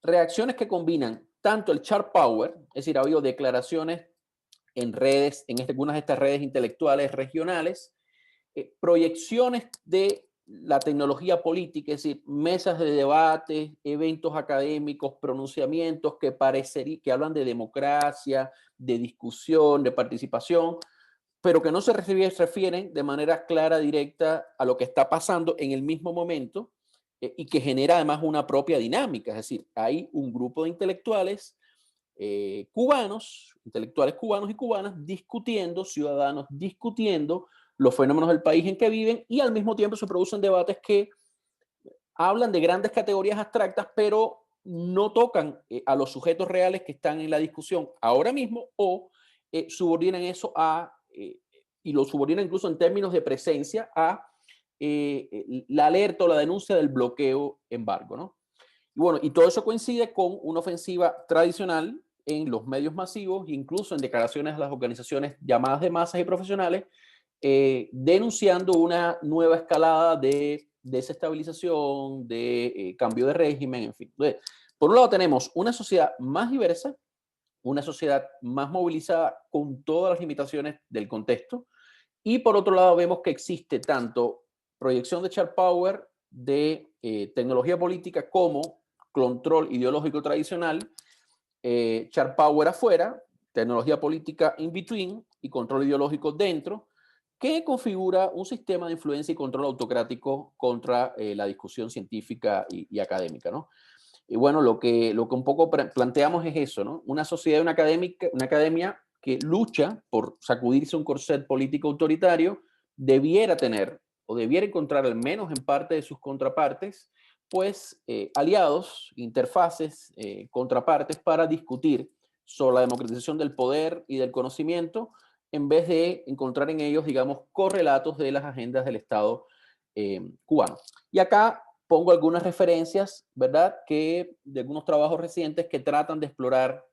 reacciones que combinan tanto el chart power, es decir, ha habido declaraciones en redes, en algunas de estas redes intelectuales regionales, proyecciones de la tecnología política, es decir, mesas de debate, eventos académicos, pronunciamientos que hablan de democracia, de discusión, de participación, pero que no se refieren de manera clara, directa a lo que está pasando en el mismo momento y que genera además una propia dinámica, es decir, hay un grupo de intelectuales cubanos, intelectuales cubanos y cubanas discutiendo, ciudadanos discutiendo los fenómenos del país en que viven y al mismo tiempo se producen debates que hablan de grandes categorías abstractas, pero no tocan a los sujetos reales que están en la discusión ahora mismo o subordinan eso a, y lo subordinan incluso en términos de presencia a la alerta o la denuncia del bloqueo embargo, ¿no? Y bueno, y todo eso coincide con una ofensiva tradicional en los medios masivos, incluso en declaraciones de las organizaciones llamadas de masas y profesionales, denunciando una nueva escalada de desestabilización, de cambio de régimen, en fin. Entonces, por un lado tenemos una sociedad más diversa, una sociedad más movilizada con todas las limitaciones del contexto, y por otro lado vemos que existe tanto proyección de sharp power, de tecnología política, como control ideológico tradicional, sharp power afuera, tecnología política in between y control ideológico dentro, que configura un sistema de influencia y control autocrático contra la discusión científica y académica, ¿no? Y bueno, lo que un poco planteamos es eso, ¿no? Una sociedad y una academia que lucha por sacudirse un corset político autoritario debiera tener, o debiera encontrar al menos en parte de sus contrapartes, pues aliados, interfaces, contrapartes para discutir sobre la democratización del poder y del conocimiento, en vez de encontrar en ellos, digamos, correlatos de las agendas del Estado cubano. Y acá pongo algunas referencias, ¿verdad?, que de algunos trabajos recientes que tratan de explorar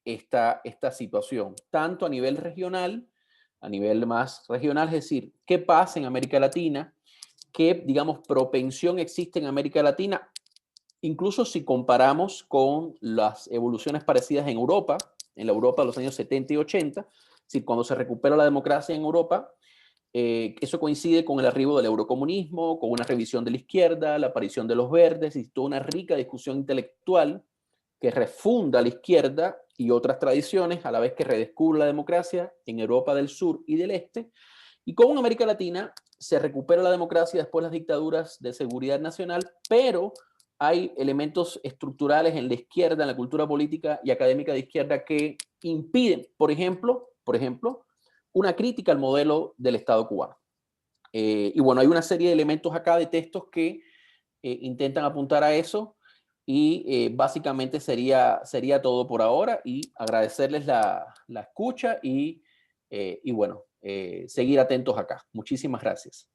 esta situación, tanto a nivel regional, a nivel más regional, es decir, qué pasa en América Latina, qué, digamos, propensión existe en América Latina, incluso si comparamos con las evoluciones parecidas en Europa, en la Europa de los años 70 y 80, es decir, cuando se recupera la democracia en Europa, eso coincide con el arribo del eurocomunismo, con una revisión de la izquierda, la aparición de los verdes y toda una rica discusión intelectual que refunda la izquierda y otras tradiciones, a la vez que redescubre la democracia en Europa del Sur y del Este. Y como en América Latina se recupera la democracia después de las dictaduras de seguridad nacional, pero hay elementos estructurales en la izquierda, en la cultura política y académica de izquierda que impiden, por ejemplo, una crítica al modelo del Estado cubano. Y bueno, hay una serie de elementos acá de textos que intentan apuntar a eso, y básicamente sería todo por ahora, y agradecerles la escucha y bueno, seguir atentos acá. Muchísimas gracias.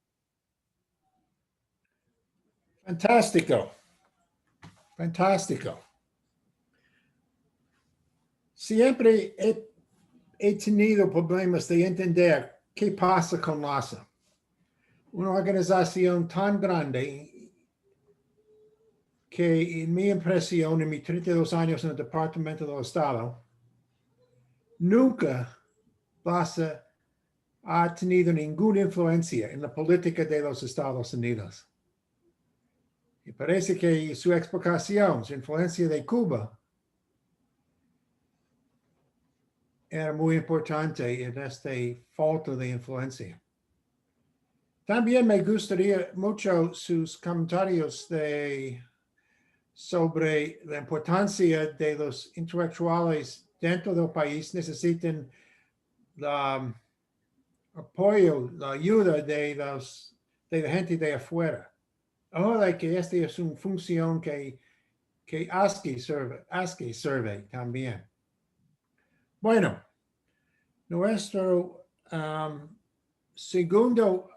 Fantástico. Fantástico. Siempre he tenido problemas de entender qué pasa con la ASCE. Una organización tan grande que en mi impresión, en mis 32 años en el Departamento del Estado, nunca la ASCE ha tenido ninguna influencia en la política de los Estados Unidos. Y parece que su explicación, su influencia de Cuba, era muy importante en esta falta de influencia. También me gustaría mucho sus comentarios sobre la importancia de los intelectuales dentro del país. Necesitan el apoyo, la ayuda de la gente de afuera. Ahora que esta es una función que ASCE sirve también. Bueno, nuestro segundo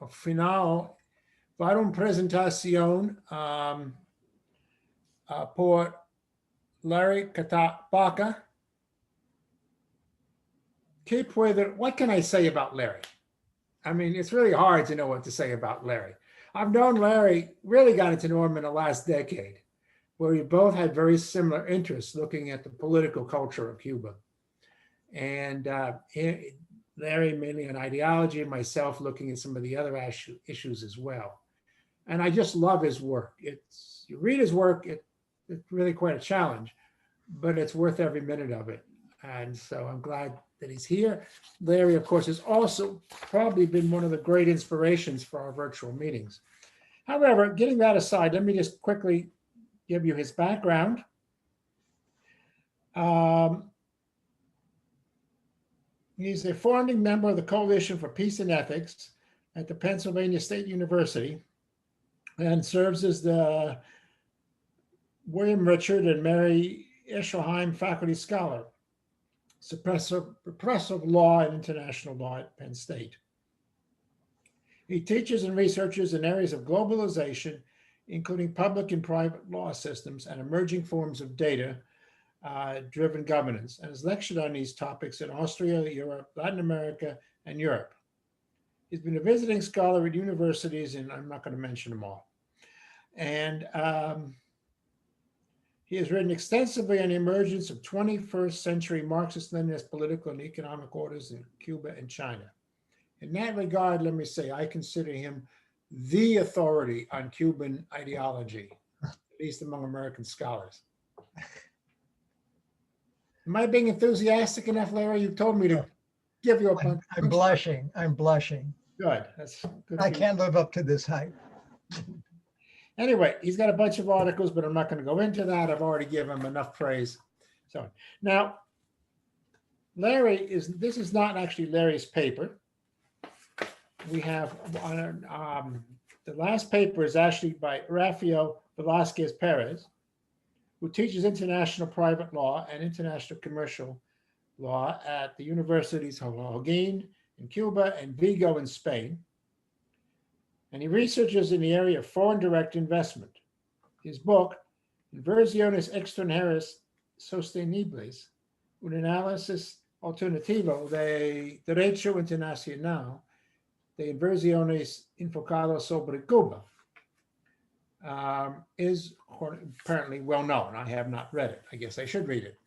final va a dar una presentación por Larry Catá-Backer. What can I say about Larry? I mean, it's really hard to know what to say about Larry. I've known Larry, really got to know him in the last decade, where we both had very similar interests looking at the political culture of Cuba. And Larry mainly on ideology, and myself looking at some of the other issues as well. And I just love his work. You read his work, it's really quite a challenge, but it's worth every minute of it. And so I'm glad that he's here. Larry, of course, has also probably been one of the great inspirations for our virtual meetings. However, getting that aside, let me just quickly give you his background. He's a founding member of the Coalition for Peace and Ethics at the Pennsylvania State University and serves as the William Richard and Mary Eshelheim Faculty Scholar, professor of law and international law at Penn State. He teaches and researches in areas of globalization, including public and private law systems and emerging forms of data, driven governance, and has lectured on these topics in Austria, Europe, Latin America, and Europe. He's been a visiting scholar at universities, and I'm not going to mention them all. And he has written extensively on the emergence of 21st century Marxist-Leninist political and economic orders in Cuba and China. In that regard, let me say, I consider him the authority on Cuban ideology, at least among American scholars. Am I being enthusiastic enough, Larry? You told me to give you a punch. I'm blushing. I'm blushing. Good. That's good. I can't live up to this hype. Anyway, he's got a bunch of articles, but I'm not going to go into that. I've already given him enough praise. So now, this is not actually Larry's paper. We have the last paper is actually by Rafael Velázquez Pérez, who teaches international private law and international commercial law at the universities of Holguín in Cuba and Vigo in Spain. And he researches in the area of foreign direct investment. His book, Inversiones extranjeras sostenibles, un análisis alternativo de derecho internacional de inversiones enfocado sobre Cuba, is apparently well known. I have not read it. I guess I should read it.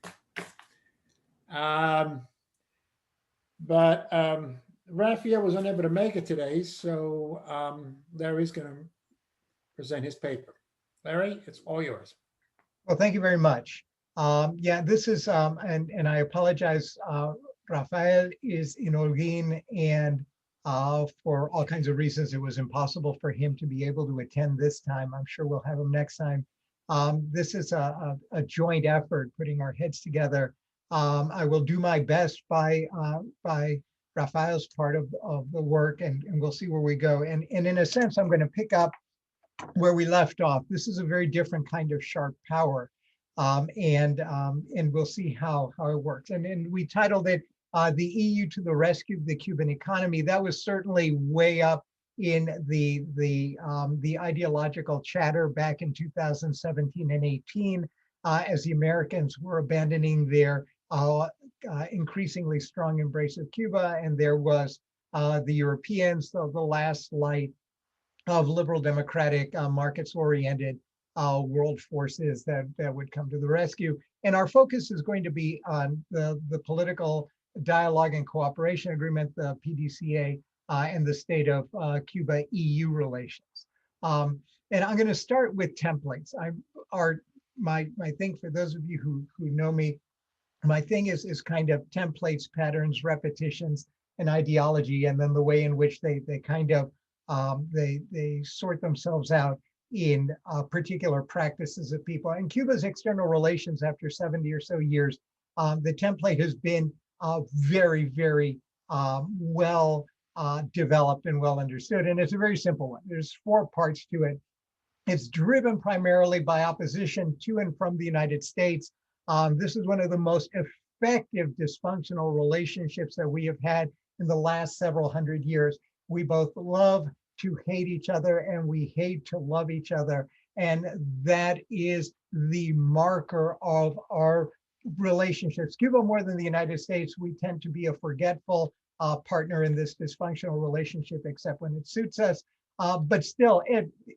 But Rafael was unable to make it today, so Larry's going to present his paper. Larry, it's all yours. Well, thank you very much. Yeah, this is, and I apologize, Rafael is in Holguín, and for all kinds of reasons, it was impossible for him to be able to attend this time. I'm sure we'll have him next time. This is a joint effort, putting our heads together. I will do my best by Rafael's part of the work, and we'll see where we go. And in a sense, I'm going to pick up where we left off. This is a very different kind of sharp power, and we'll see how it works. And we titled it "The EU to the Rescue of the Cuban Economy." That was certainly way up in the ideological chatter back in 2017 and 18, as the Americans were abandoning their increasingly strong embrace of Cuba, and there was the Europeans, the last light of liberal democratic markets-oriented world forces that would come to the rescue. And our focus is going to be on the political dialogue and cooperation agreement, the PDCA, and the state of Cuba-EU relations. And I'm going to start with templates. My thing, for those of you who know me, my thing is kind of templates, patterns, repetitions, and ideology, and then the way in which they kind of they sort themselves out in particular practices of people. And Cuba's external relations, after 70 or so years, the template has been very, very well developed and well understood. And it's a very simple one. There's 4 parts to it. It's driven primarily by opposition to and from the United States. This is one of the most effective dysfunctional relationships that we have had in the last several hundred years. We both love to hate each other and we hate to love each other. And that is the marker of our relationships. Cuba, more than the United States, we tend to be a forgetful partner in this dysfunctional relationship, except when it suits us. But still,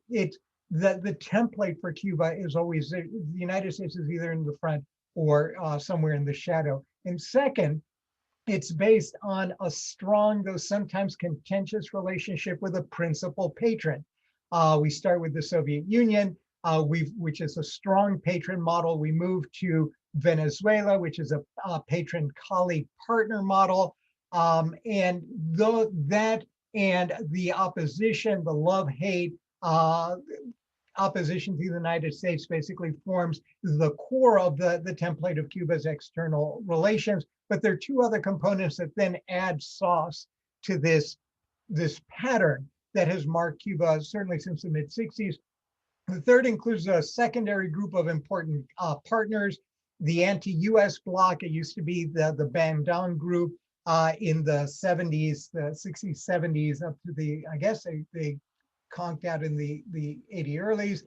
the template for Cuba is always the United States is either in the front or somewhere in the shadow. And second, it's based on a strong, though sometimes contentious, relationship with a principal patron. We start with the Soviet Union, which is a strong patron model. We move to Venezuela, which is a patron colleague partner model. And that and the opposition, the love-hate opposition to the United States basically forms the core of the template of Cuba's external relations. But there are 2 other components that then add sauce to this pattern that has marked Cuba certainly since the mid-60s. The third includes a secondary group of important partners, the anti-US bloc. It used to be the Bandung group in the 70s, the 60s, 70s, up to the, I guess they conked out in the 80 earlies.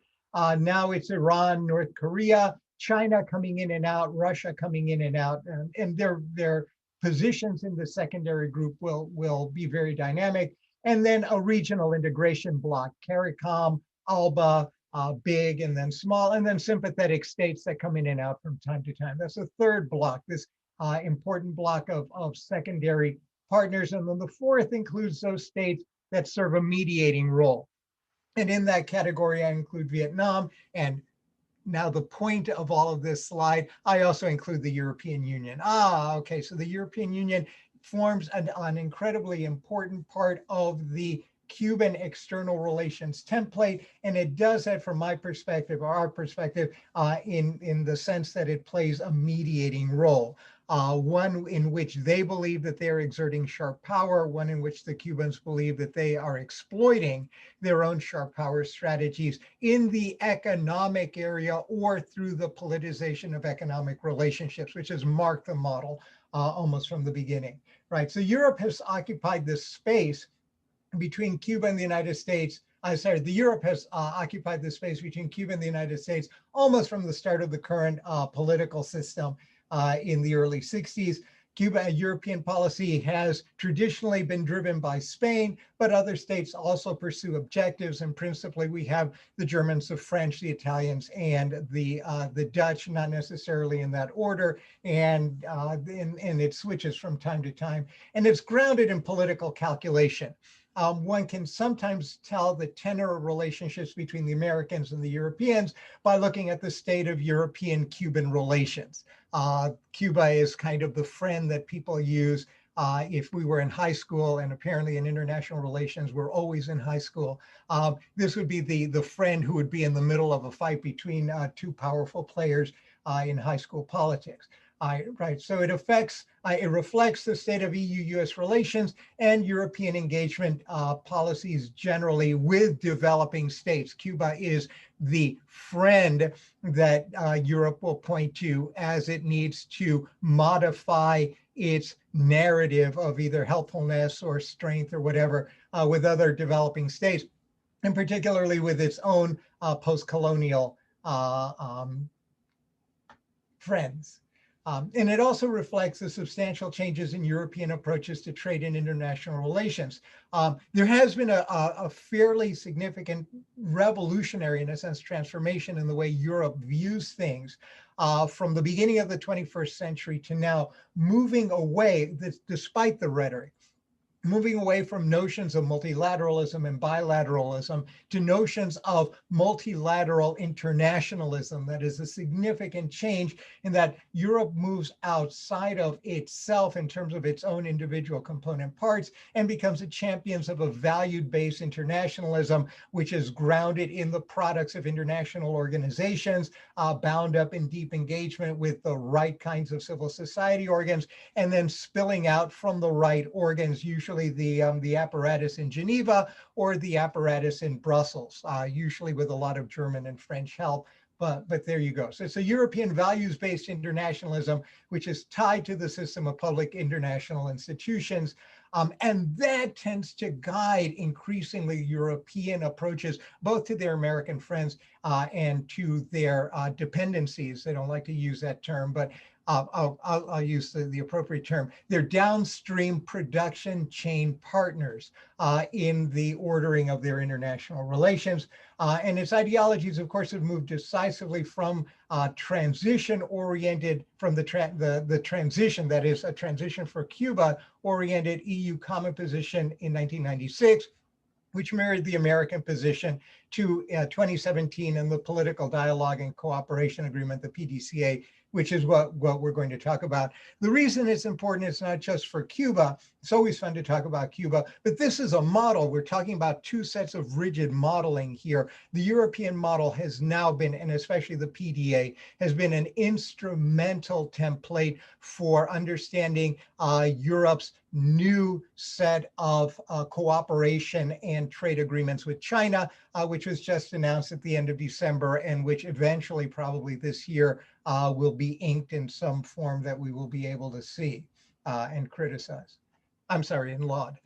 Now it's Iran, North Korea, China coming in and out, Russia coming in and out, and their positions in the secondary group will be very dynamic. And then a regional integration bloc, CARICOM, ALBA, big and then small, and then sympathetic states that come in and out from time to time. That's the third block, this important block of secondary partners. And then the fourth includes those states that serve a mediating role. And in that category, I include Vietnam. And now the point of all of this slide, I also include the European Union. Okay, so the European Union forms an incredibly important part of the Cuban external relations template, and it does that from my perspective, or our perspective, in the sense that it plays a mediating role. One in which they believe that they're exerting sharp power, one in which the Cubans believe that they are exploiting their own sharp power strategies in the economic area or through the politicization of economic relationships, which has marked the model almost from the beginning, right? So Europe has occupied this space between Cuba and the United States. Europe has occupied this space between Cuba and the United States almost from the start of the current political system in the early 60s. European policy has traditionally been driven by Spain, but other states also pursue objectives. And principally, we have the Germans, the French, the Italians, and the Dutch, not necessarily in that order. And it switches from time to time. And it's grounded in political calculation. One can sometimes tell the tenor of relationships between the Americans and the Europeans by looking at the state of European-Cuban relations. Cuba is kind of the friend that people use if we were in high school, and apparently in international relations, we're always in high school. This would be the friend who would be in the middle of a fight between two powerful players in high school politics. Right, so it reflects the state of EU-US relations and European engagement policies generally with developing states. Cuba is the friend that Europe will point to as it needs to modify its narrative of either helpfulness or strength or whatever with other developing states, and particularly with its own post-colonial friends. And it also reflects the substantial changes in European approaches to trade and international relations. There has been a fairly significant revolutionary, in a sense, transformation in the way Europe views things from the beginning of the 21st century to now, moving away, despite the rhetoric, moving away from notions of multilateralism and bilateralism to notions of multilateral internationalism. That is a significant change in that Europe moves outside of itself in terms of its own individual component parts and becomes a champion of a value-based internationalism, which is grounded in the products of international organizations, bound up in deep engagement with the right kinds of civil society organs, and then spilling out from the right organs, usually the apparatus in Geneva or the apparatus in Brussels, usually with a lot of German and French help. But there you go. So it's a European values-based internationalism, which is tied to the system of public international institutions. And that tends to guide increasingly European approaches, both to their American friends and to their dependencies. They don't like to use that term, but I'll use the appropriate term. They're downstream production chain partners in the ordering of their international relations. And its ideologies, of course, have moved decisively from transition-oriented, from the transition, that is a transition for Cuba-oriented EU common position in 1996, which mirrored the American position, to 2017 and the Political Dialogue and Cooperation Agreement, the PDCA, which is what we're going to talk about. The reason it's important is not just for Cuba. It's always fun to talk about Cuba, but this is a model. We're talking about two sets of rigid modeling here. The European model has now been, and especially the PDA, has been an instrumental template for understanding Europe's new set of cooperation and trade agreements with China, which was just announced at the end of December, and which eventually, probably this year, will be inked in some form that we will be able to see and criticize. I'm sorry, and laud.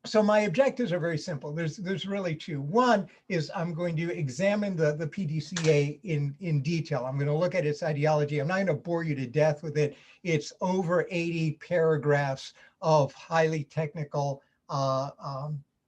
So my objectives are very simple. There's really two. One is I'm going to examine the PDCA in detail. I'm going to look at its ideology. I'm not going to bore you to death with it. It's over 80 paragraphs of highly technical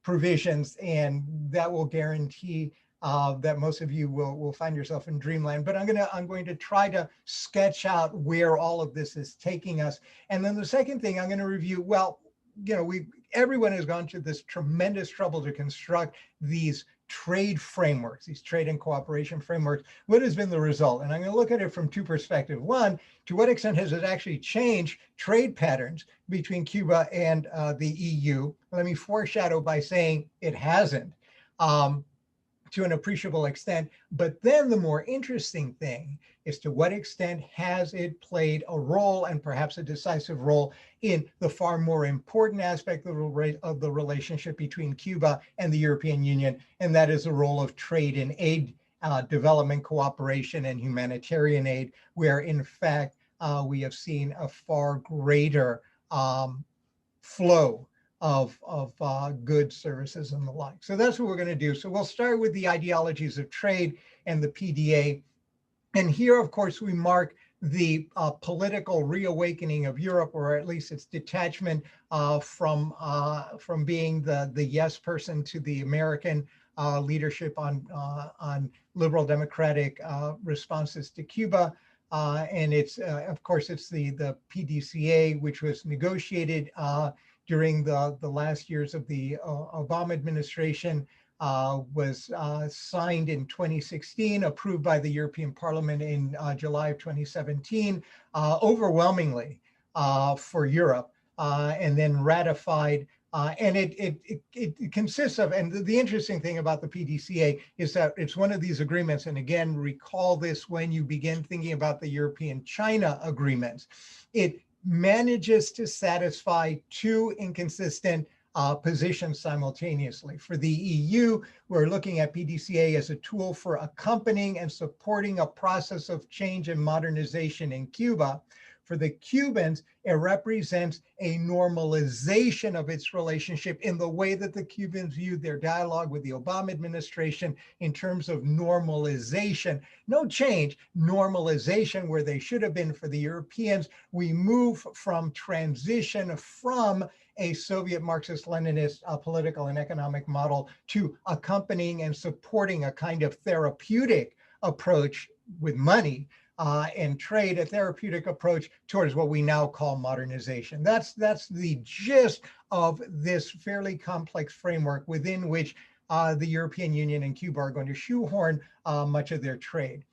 provisions, and that will guarantee that most of you will find yourself in dreamland. But I'm going to try to sketch out where all of this is taking us. And then the second thing I'm going to review, well, you know, everyone has gone to this tremendous trouble to construct these trade frameworks, these trade and cooperation frameworks. What has been the result? And I'm going to look at it from two perspectives. One, to what extent has it actually changed trade patterns between Cuba and the EU? Let me foreshadow by saying it hasn't to an appreciable extent. But then the more interesting thing is to what extent has it played a role, and perhaps a decisive role, in the far more important aspect of the relationship between Cuba and the European Union, and that is the role of trade and aid, development cooperation and humanitarian aid, where in fact we have seen a far greater flow of goods, services, and the like. So that's what we're going to do. So we'll start with the ideologies of trade and the PDA. And here, of course, we mark the political reawakening of Europe, or at least its detachment from being the yes person to the American leadership on liberal democratic responses to Cuba. And it's, of course, it's the PDCA, which was negotiated during the last years of the Obama administration, was signed in 2016, approved by the European Parliament in July of 2017, overwhelmingly for Europe, and then ratified. And it consists of, and the interesting thing about the PDCA is that it's one of these agreements, and again, recall this when you begin thinking about the European-China agreements. It manages to satisfy two inconsistent positions simultaneously. For the EU, we're looking at PDCA as a tool for accompanying and supporting a process of change and modernization in Cuba. For the Cubans, it represents a normalization of its relationship in the way that the Cubans viewed their dialogue with the Obama administration in terms of normalization. No change, normalization where they should have been for the Europeans. We move from transition from a Soviet Marxist-Leninist political and economic model to accompanying and supporting a kind of therapeutic approach with money and trade, a therapeutic approach towards what we now call modernization. That's the gist of this fairly complex framework within which the European Union and Cuba are going to shoehorn much of their trade.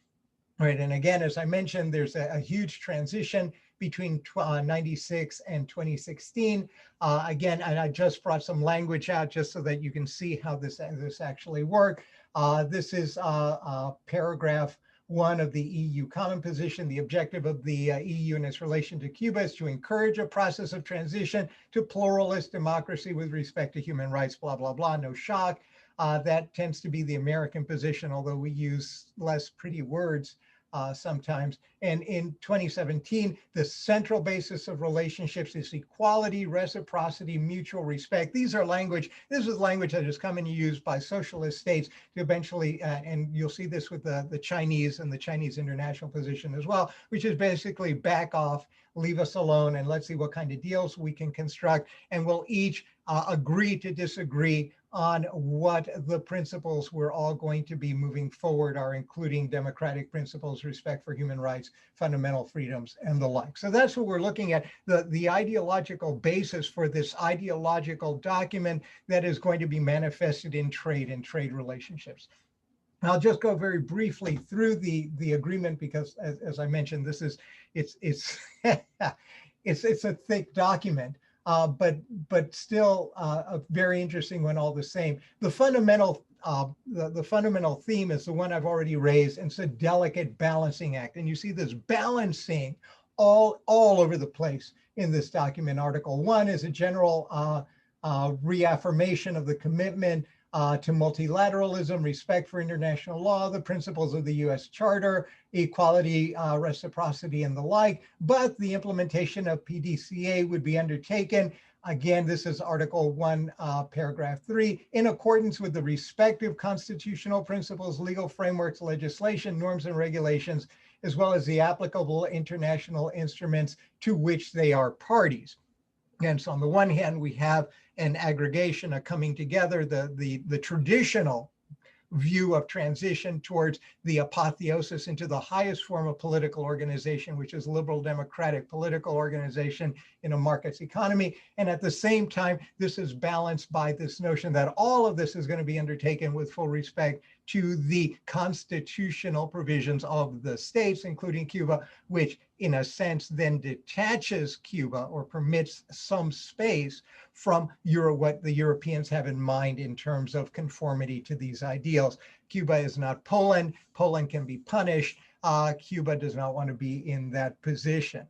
Right, and again, as I mentioned, there's a huge transition between 96 and 2016. Again, and I just brought some language out just so that you can see how this actually worked. This is paragraph 1 of the EU common position. The objective of the EU and its relation to Cuba is to encourage a process of transition to pluralist democracy with respect to human rights, blah, blah, blah, no shock. That tends to be the American position, although we use less pretty words sometimes. And in 2017, the central basis of relationships is equality, reciprocity, mutual respect. These are language, this is language that is commonly used by socialist states to eventually, and you'll see this with the Chinese and the Chinese international position as well, which is basically back off, leave us alone, and let's see what kind of deals we can construct. And we'll each agree to disagree on what the principles we're all going to be moving forward are, including democratic principles, respect for human rights, fundamental freedoms, and the like. So that's what we're looking at, the ideological basis for this ideological document that is going to be manifested in trade and trade relationships. I'll just go very briefly through the agreement because, as I mentioned, this is it's a thick document. But still a very interesting one all the same. The fundamental theme is the one I've already raised, and it's a delicate balancing act. And you see this balancing all over the place in this document. Article 1 is a general reaffirmation of the commitment to multilateralism, respect for international law, the principles of the US Charter, equality, reciprocity, and the like. But the implementation of PDCA would be undertaken. Again, this is Article 1, Paragraph 3, in accordance with the respective constitutional principles, legal frameworks, legislation, norms, and regulations, as well as the applicable international instruments to which they are parties. And so on the one hand, we have an aggregation, a coming together, the traditional view of transition towards the apotheosis into the highest form of political organization, which is liberal democratic political organization in a markets economy. And at the same time, this is balanced by this notion that all of this is going to be undertaken with full respect to the constitutional provisions of the states, including Cuba, which in a sense then detaches Cuba or permits some space from what the Europeans have in mind in terms of conformity to these ideals. Cuba is not Poland. Poland can be punished. Cuba does not want to be in that position.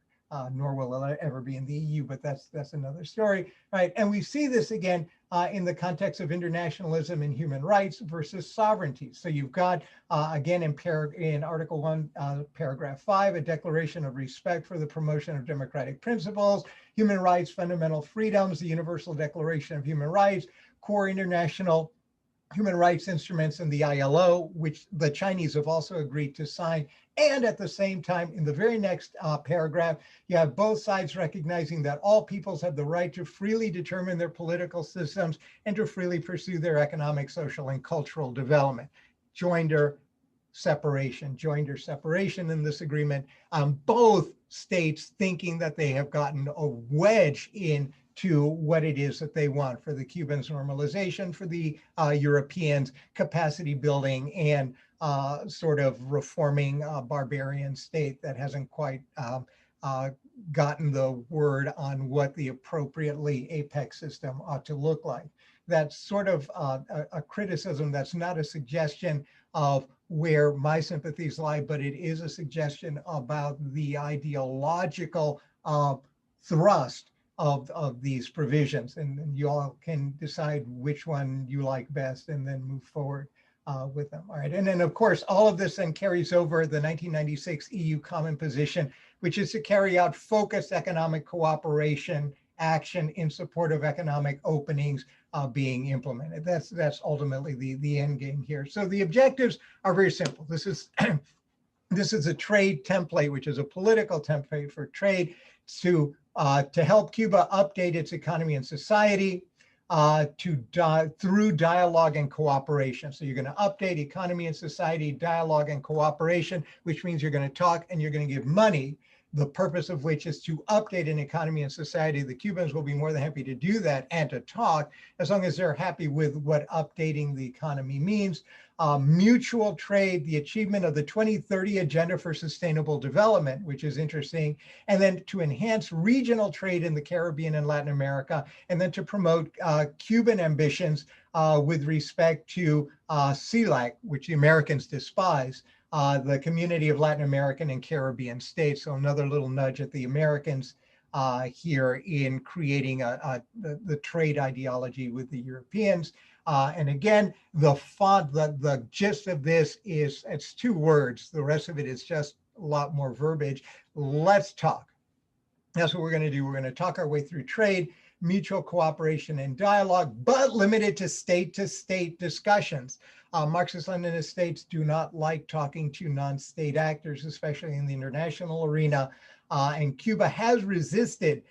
Nor will it ever be in the EU, but that's another story, right? And we see this again in the context of internationalism and human rights versus sovereignty. So you've got, again, in Article 1, Paragraph 5, a declaration of respect for the promotion of democratic principles, human rights, fundamental freedoms, the Universal Declaration of Human Rights, core international human rights instruments, and the ILO, which the Chinese have also agreed to sign. And at the same time, in the very next paragraph, you have both sides recognizing that all peoples have the right to freely determine their political systems and to freely pursue their economic, social, and cultural development. Joinder separation in this agreement. Both states thinking that they have gotten a wedge in to what it is that they want. For the Cubans, normalization; for the Europeans, capacity building and sort of reforming a barbarian state that hasn't quite gotten the word on what the appropriately apex system ought to look like. That's sort of a criticism. That's not a suggestion of where my sympathies lie, but it is a suggestion about the ideological thrust of these provisions, and you all can decide which one you like best and then move forward with them. All right, and then of course, all of this then carries over the 1996 EU common position, which is to carry out focused economic cooperation action in support of economic openings being implemented. That's ultimately the end game here. So the objectives are very simple. This is this is a trade template, which is a political template for trade to help Cuba update its economy and society through dialogue and cooperation. So you're going to update economy and society, dialogue and cooperation, which means you're going to talk and you're going to give money, the purpose of which is to update an economy and society. The Cubans will be more than happy to do that and to talk, as long as they're happy with what updating the economy means. Mutual trade, the achievement of the 2030 Agenda for Sustainable Development, which is interesting, and then to enhance regional trade in the Caribbean and Latin America, and then to promote Cuban ambitions with respect to CELAC, which the Americans despise, the Community of Latin American and Caribbean States. So another little nudge at the Americans here in creating the trade ideology with the Europeans. And again, the gist of this is, it's two words. The rest of it is just a lot more verbiage. Let's talk. That's what we're going to do. We're going to talk our way through trade, mutual cooperation and dialogue, but limited to state discussions. Marxist-Leninist states do not like talking to non-state actors, especially in the international arena. And Cuba has resisted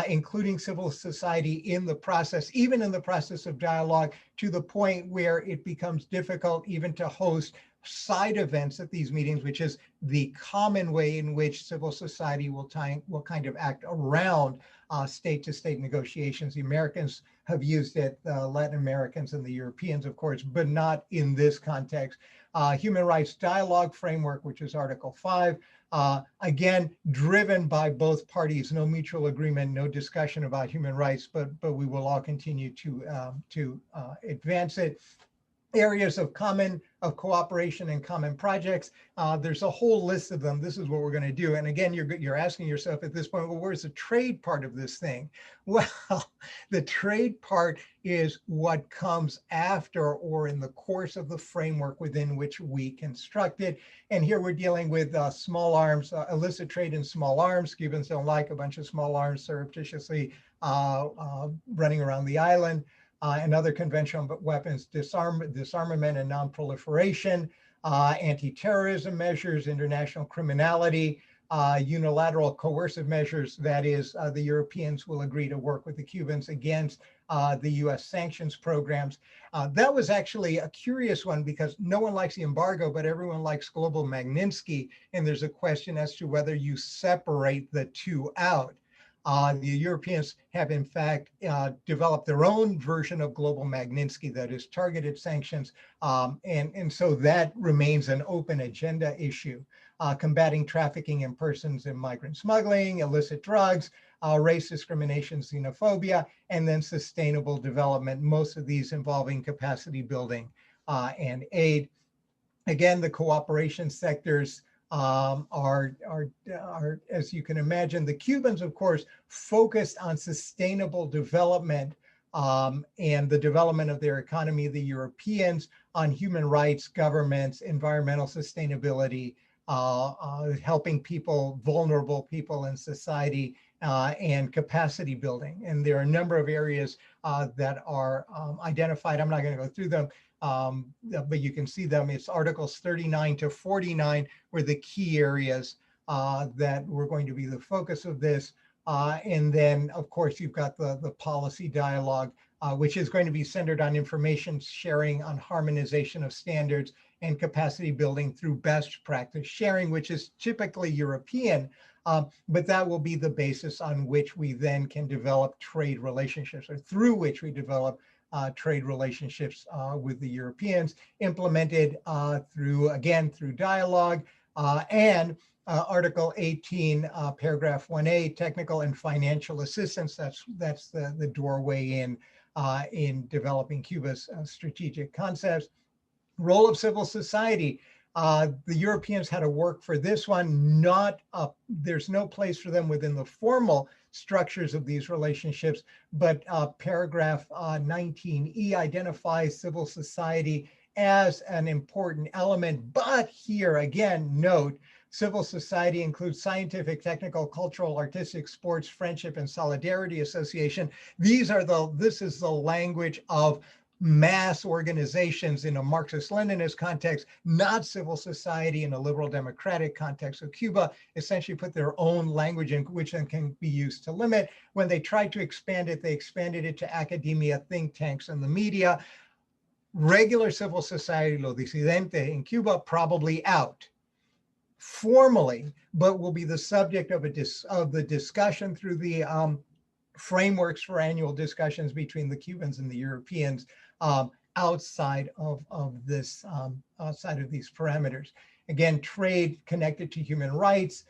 including civil society in the process, even in the process of dialogue, to the point where it becomes difficult even to host side events at these meetings, which is the common way in which civil society will kind of act around state-to-state negotiations. The Americans have used it, the Latin Americans and the Europeans, of course, but not in this context. Human rights dialogue framework, which is Article 5, again, driven by both parties, no mutual agreement, no discussion about human rights, but we will all continue to advance it. areas of cooperation and common projects. There's a whole list of them. This is what we're going to do. And again, you're asking yourself at this point, well, where's the trade part of this thing? Well, the trade part is what comes after or in the course of the framework within which we construct it. And here we're dealing with small arms, illicit trade in small arms. Cubans don't like a bunch of small arms surreptitiously running around the island. And other conventional weapons, disarmament and non-proliferation, anti-terrorism measures, international criminality, unilateral coercive measures. That is, the Europeans will agree to work with the Cubans against the US sanctions programs. That was actually a curious one because no one likes the embargo, but everyone likes global Magnitsky. And there's a question as to whether you separate the two out. The Europeans have, in fact, developed their own version of global Magnitsky, that is targeted sanctions. And so that remains an open agenda issue. Combating trafficking in persons and migrant smuggling, illicit drugs, race discrimination, xenophobia, and then sustainable development, most of these involving capacity building and aid. Again, the cooperation sectors are, as you can imagine, the Cubans, of course, focused on sustainable development and the development of their economy, the Europeans on human rights, governments, environmental sustainability, helping people, vulnerable people in society, and capacity building. And there are a number of areas that are identified. I'm not going to go through them. But you can see them. It's Articles 39 to 49 were the key areas that were going to be the focus of this. And then, of course, you've got the policy dialogue, which is going to be centered on information sharing, on harmonization of standards, and capacity building through best practice sharing, which is typically European. But that will be the basis on which we then can develop trade relationships, or through which we develop trade relationships with the Europeans, implemented through dialogue, and Article 18, paragraph 1A, technical and financial assistance. That's the doorway in developing Cuba's strategic concepts. Role of civil society. The Europeans had to work for this one. There's no place for them within the formal structures of these relationships, but paragraph 19E identifies civil society as an important element. But here again, note, civil society includes scientific, technical, cultural, artistic, sports, friendship, and solidarity association. This is the language of mass organizations in a Marxist-Leninist context, not civil society in a liberal democratic context. So Cuba essentially put their own language in, which then can be used to limit. When they tried to expand it, they expanded it to academia, think tanks, and the media. Regular civil society, lo disidente in Cuba, probably out formally, but will be the subject of the discussion through the frameworks for annual discussions between the Cubans and the Europeans outside of these parameters. Again, trade connected to human rights.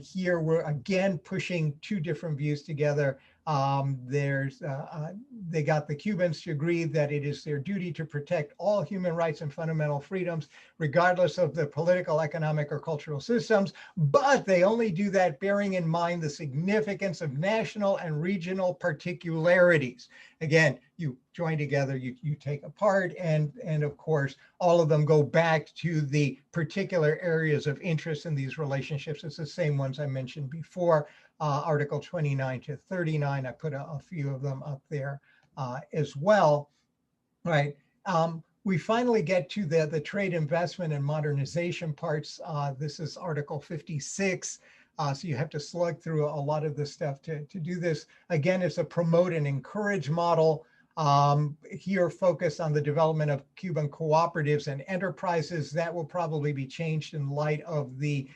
Here we're again pushing two different views together. They got the Cubans to agree that it is their duty to protect all human rights and fundamental freedoms, regardless of the political, economic, or cultural systems, but they only do that bearing in mind the significance of national and regional particularities. Again, you join together, you take apart, and of course, all of them go back to the particular areas of interest in these relationships. It's the same ones I mentioned before. Article 29 to 39, I put a few of them up there as well, right? We finally get to the trade, investment, and modernization parts. This is Article 56. So you have to slug through a lot of this stuff to do this. Again, it's a promote and encourage model. Here focus on the development of Cuban cooperatives and enterprises. That will probably be changed in light of the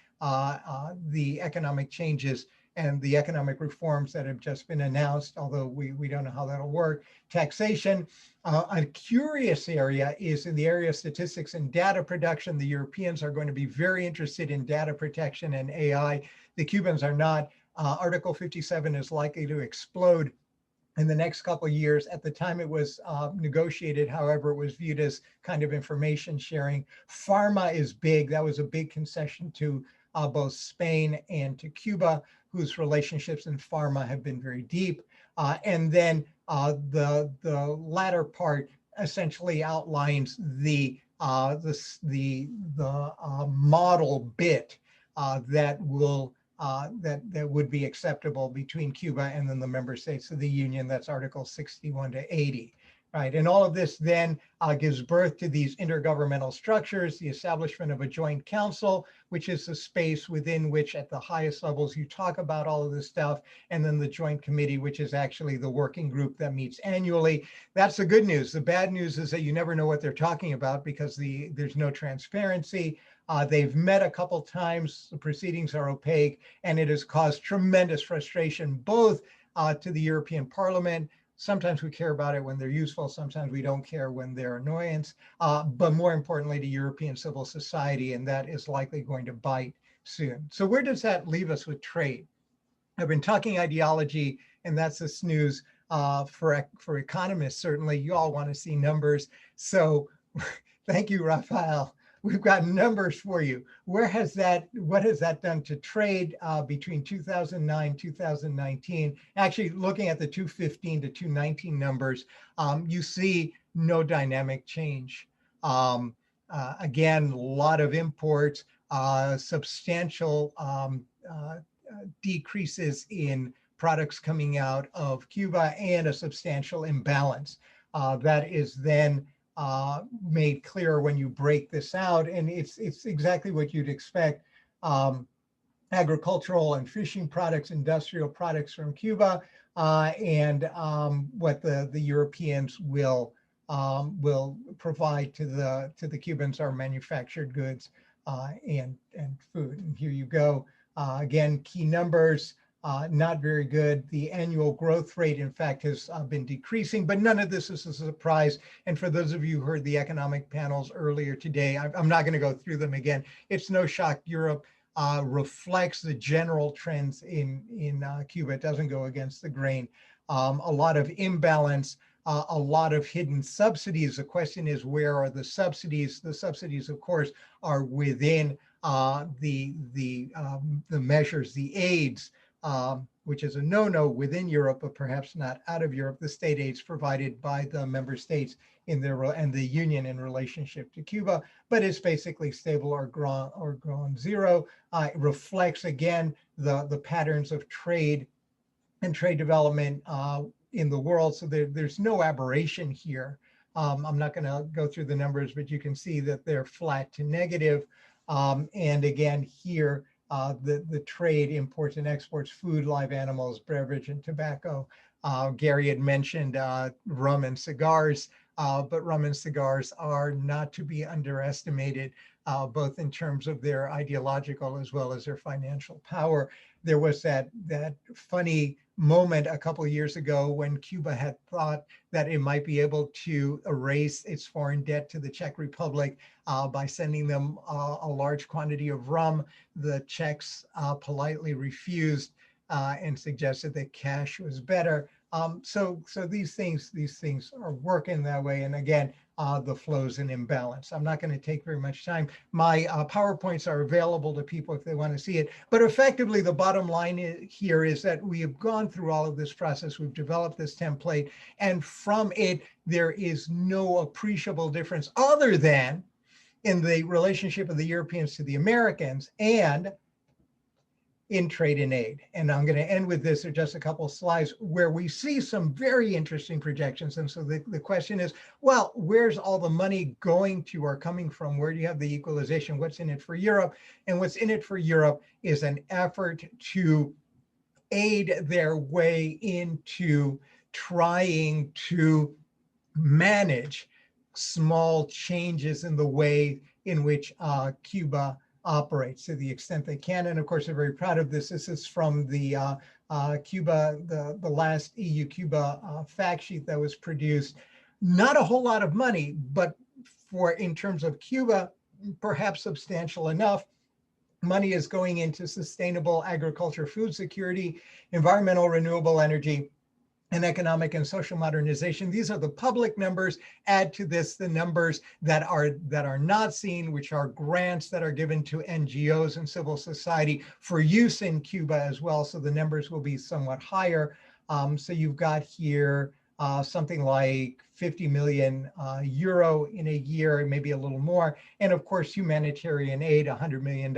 economic changes and the economic reforms that have just been announced, although we don't know how that'll work. Taxation. A curious area is in the area of statistics and data production. The Europeans are going to be very interested in data protection and AI. The Cubans are not. Article 57 is likely to explode in the next couple of years. At the time it was negotiated, however, it was viewed as kind of information sharing. Pharma is big. That was a big concession to both Spain and to Cuba, whose relationships in pharma have been very deep. And then the latter part essentially outlines the model bit that will that would be acceptable between Cuba and then the member states of the Union. That's Article 61 to 80, right? And all of this then gives birth to these intergovernmental structures, the establishment of a joint council, which is the space within which at the highest levels you talk about all of this stuff, and then the joint committee, which is actually the working group that meets annually. That's the good news. The bad news is that you never know what they're talking about because there's no transparency. They've met a couple times, the proceedings are opaque, and it has caused tremendous frustration, both to the European Parliament. Sometimes we care about it when they're useful, sometimes we don't care when they're annoyance, but more importantly to European civil society, and that is likely going to bite soon. So where does that leave us with trade? I've been talking ideology, and that's the snooze for economists. Certainly, you all want to see numbers. So thank you, Rafael. We've got numbers for you. What has that done to trade between 2009, 2019? Actually, looking at the 2015 to 2019 numbers, you see no dynamic change. Again, a lot of imports, substantial decreases in products coming out of Cuba, and a substantial imbalance that is then made clear when you break this out, and it's exactly what you'd expect. Agricultural and fishing products, industrial products from Cuba, and what the Europeans will provide to the Cubans are manufactured goods and food. And here you go. Again, key numbers. Not very good. The annual growth rate, in fact, has been decreasing, but none of this is a surprise. And for those of you who heard the economic panels earlier today, I'm not going to go through them again. It's no shock. Europe reflects the general trends in Cuba. It doesn't go against the grain. A lot of imbalance, a lot of hidden subsidies. The question is, where are the subsidies? The subsidies, of course, are within the measures, the aids, which is a no-no within Europe, but perhaps not out of Europe, the state aids provided by the member states in their and the Union in relationship to Cuba, but it's basically stable or grown zero. It reflects, again, the patterns of trade and trade development in the world. So there's no aberration here. I'm not going to go through the numbers, but you can see that they're flat to negative. And again, here, the trade, imports and exports, food, live animals, beverage, and tobacco. Gary had mentioned rum and cigars, but rum and cigars are not to be underestimated, both in terms of their ideological as well as their financial power. There was that funny moment a couple of years ago when Cuba had thought that it might be able to erase its foreign debt to the Czech Republic by sending them a large quantity of rum. The Czechs politely refused and suggested that cash was better. So these things are working that way. And again, the flows in imbalance. I'm not going to take very much time. My PowerPoints are available to people if they want to see it. But effectively, the bottom line here is that we have gone through all of this process. We've developed this template. And from it, there is no appreciable difference other than in the relationship of the Europeans to the Americans and in trade and aid. And I'm going to end with this, or just a couple of slides where we see some very interesting projections. And so the question is, well, where's all the money going to or coming from? Where do you have the equalization? What's in it for Europe? And what's in it for Europe is an effort to aid their way into trying to manage small changes in the way in which Cuba operates to the extent they can. And of course, they're very proud of this. This is from the Cuba, the last EU-Cuba fact sheet that was produced. Not a whole lot of money, but in terms of Cuba, perhaps substantial enough. Money is going into sustainable agriculture, food security, environmental renewable energy, and economic and social modernization. These are the public numbers. Add to this the numbers that are not seen, which are grants that are given to NGOs and civil society for use in Cuba as well. So the numbers will be somewhat higher. So you've got here something like 50 million euro in a year, maybe a little more. And of course, humanitarian aid, $100 million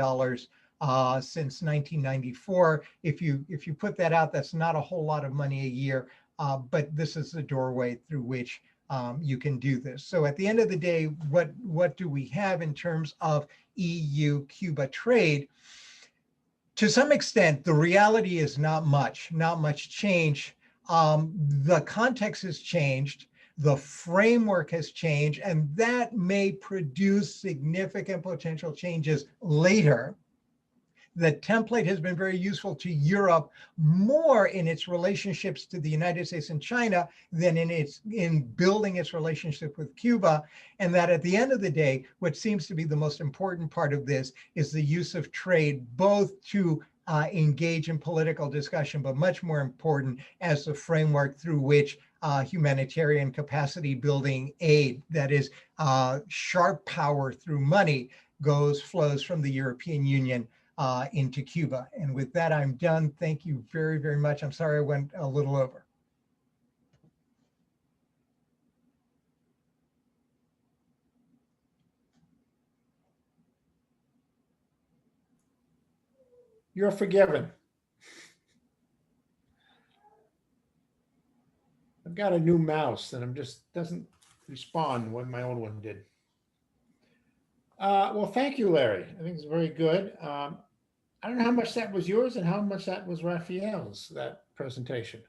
since 1994. If you put that out, that's not a whole lot of money a year. But this is the doorway through which you can do this. So at the end of the day, what do we have in terms of EU-Cuba trade? To some extent, the reality is not much change. The context has changed, the framework has changed, and that may produce significant potential changes later. The template has been very useful to Europe more in its relationships to the United States and China than in building its relationship with Cuba. And that at the end of the day, what seems to be the most important part of this is the use of trade, both to engage in political discussion, but much more important as the framework through which humanitarian capacity building aid, that is sharp power through money, flows from the European Union into Cuba. And with that, I'm done. Thank you very, very much. I'm sorry I went a little over. You're forgiven. I've got a new mouse and doesn't respond when my old one did. Well, thank you, Larry. I think it's very good. I don't know how much that was yours and how much that was Rafael's, that presentation.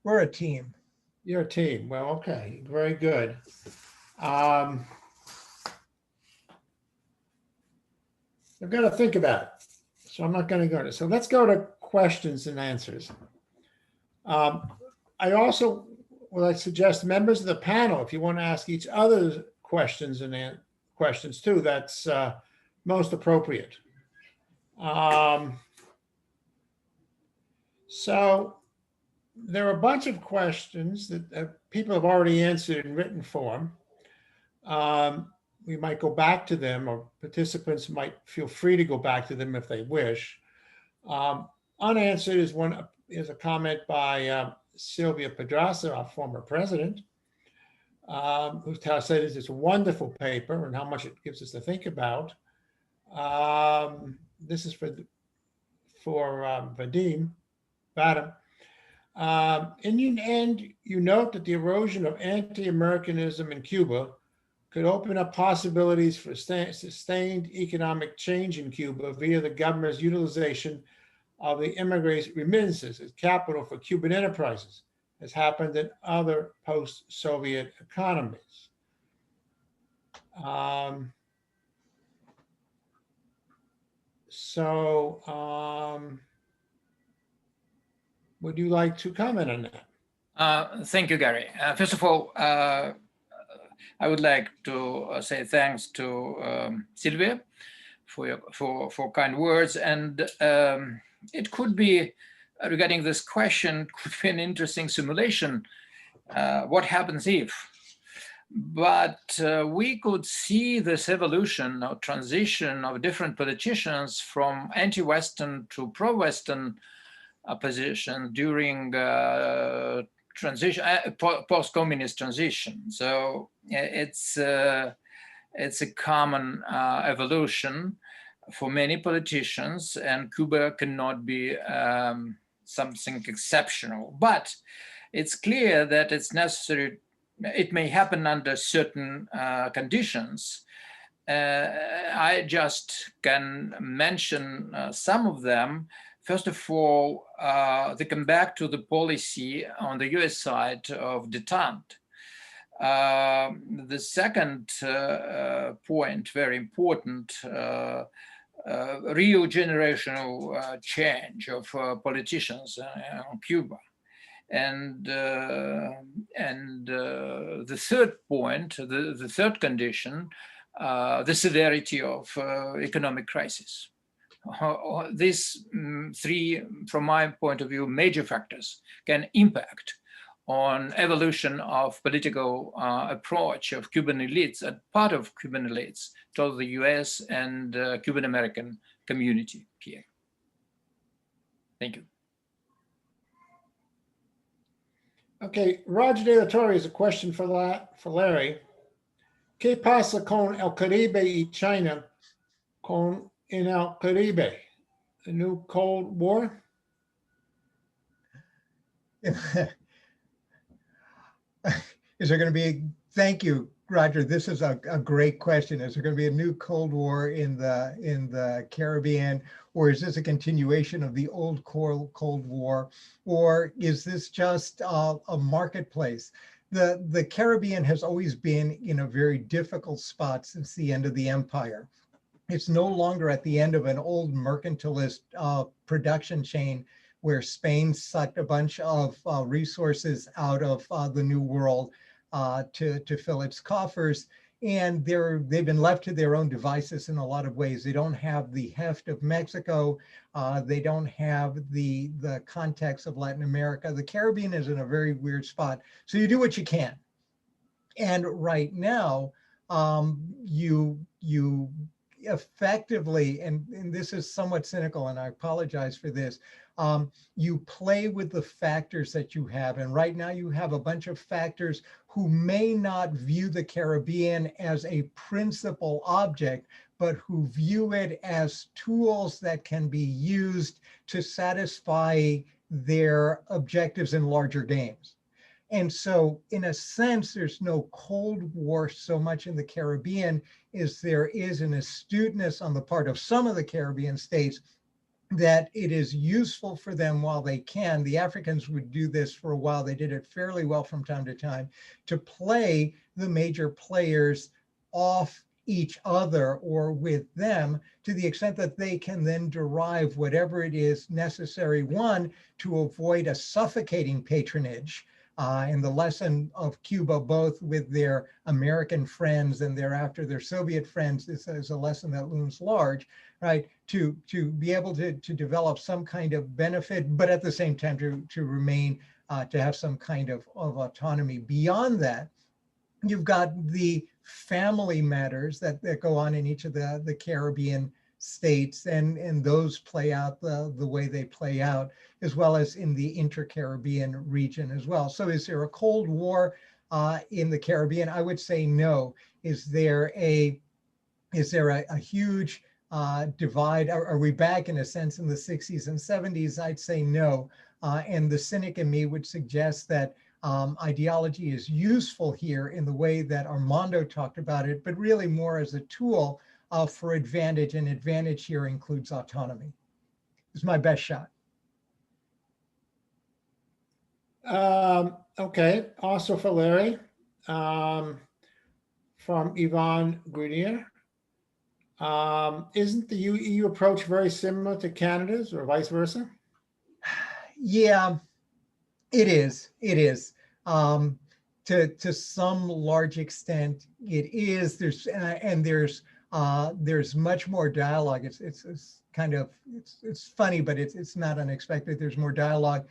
We're a team. You're a team. Well, okay, very good. I've got to think about it, so I'm not going to go to. So let's go to questions and answers. I also would suggest members of the panel, if you want to ask each other questions and questions too, that's most appropriate. So there are a bunch of questions that people have already answered in written form. We might go back to them, or participants might feel free to go back to them if they wish. Unanswered is a comment by Silvia Pedraza, our former president, who said it's a wonderful paper and how much it gives us to think about. This is for Vadim. In the end, you note that the erosion of anti-Americanism in Cuba could open up possibilities for sustained economic change in Cuba via the government's utilization of the immigrants' remittances as capital for Cuban enterprises, as happened in other post-Soviet economies. Would you like to comment on that? Thank you, Gary. First of all, I would like to say thanks to Sylvia for kind words. And it could be, regarding this question, could be an interesting simulation. What happens if? But we could see this evolution or transition of different politicians from anti-Western to pro-Western position during transition, post-communist transition. So it's a common evolution for many politicians, and Cuba cannot be something exceptional. But it's clear that it's necessary. It may happen under certain conditions. I just can mention some of them. First of all, they come back to the policy on the US side of detente. The second point, very important, real generational change of politicians on Cuba. And the third point, the third condition, the severity of economic crisis. These three, from my point of view, major factors can impact on evolution of political approach of Cuban elites, a part of Cuban elites, towards the US and Cuban American community here. Thank you. Okay, Roger De La Torre has a question for Larry. ¿Qué pasa con el Caribe y China in el Caribe? The new Cold War? Is there going to be, thank you, Roger. This is a great question. Is there going to be a new Cold War in the Caribbean, or is this a continuation of the old Cold War, or is this just a marketplace? The Caribbean has always been in a very difficult spot since the end of the empire. It's no longer at the end of an old mercantilist production chain where Spain sucked a bunch of resources out of the New World to fill its coffers. And they've been left to their own devices in a lot of ways. They don't have the heft of Mexico. They don't have the context of Latin America. The Caribbean is in a very weird spot. So you do what you can. And right now, you effectively, and this is somewhat cynical, and I apologize for this, you play with the factors that you have. And right now you have a bunch of factors who may not view the Caribbean as a principal object, but who view it as tools that can be used to satisfy their objectives in larger games. And so in a sense, there's no Cold War so much in the Caribbean as there is an astuteness on the part of some of the Caribbean states that it is useful for them while they can. The Africans would do this for a while. They did it fairly well from time to time, to play the major players off each other or with them to the extent that they can then derive whatever it is necessary, one, to avoid a suffocating patronage. And the lesson of Cuba, both with their American friends and thereafter their Soviet friends, is a lesson that looms large, right? To be able to develop some kind of benefit, but at the same time to remain, to have some kind of autonomy. Beyond that, you've got the family matters that go on in each of the Caribbean states, and those play out the way they play out, as well as in the inter-Caribbean region as well. So is there a Cold War in the Caribbean? I would say no. Is there a huge divide? Are we back in a sense in the 60s and 70s? I'd say no. And the cynic in me would suggest that ideology is useful here in the way that Armando talked about it, but really more as a tool for advantage, and advantage here includes autonomy. It's my best shot. Okay, also for Larry, from Yvonne Grenier. Isn't the EU approach very similar to Canada's or vice versa? Yeah, it is. It is. To some large extent, it is. There's much more dialogue. It's kind of it's funny, but it's not unexpected. There's more dialogue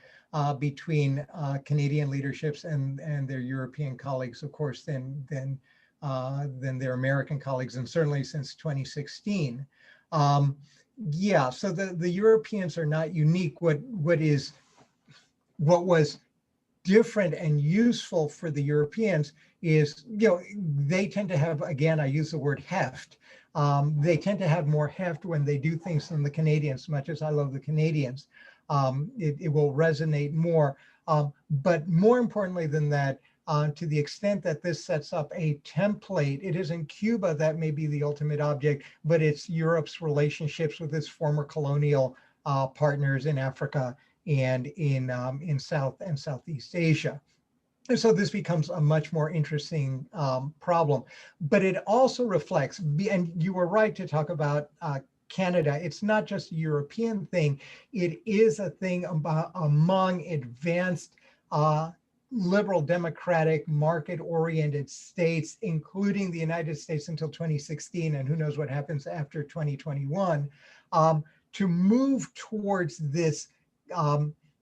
between Canadian leaderships and their European colleagues, of course, than their American colleagues, and certainly since 2016. Yeah, so the Europeans are not unique. What was different and useful for the Europeans is, they tend to have, again, I use the word heft. They tend to have more heft when they do things than the Canadians. Much as I love the Canadians, it will resonate more. But more importantly than that, to the extent that this sets up a template, it isn't Cuba that may be the ultimate object, but it's Europe's relationships with its former colonial partners in Africa and in South and Southeast Asia. And so this becomes a much more interesting problem. But it also reflects, and you were right to talk about Canada. It's not just a European thing. It is a thing among advanced liberal democratic market-oriented states, including the United States until 2016, and who knows what happens after 2021, to move towards this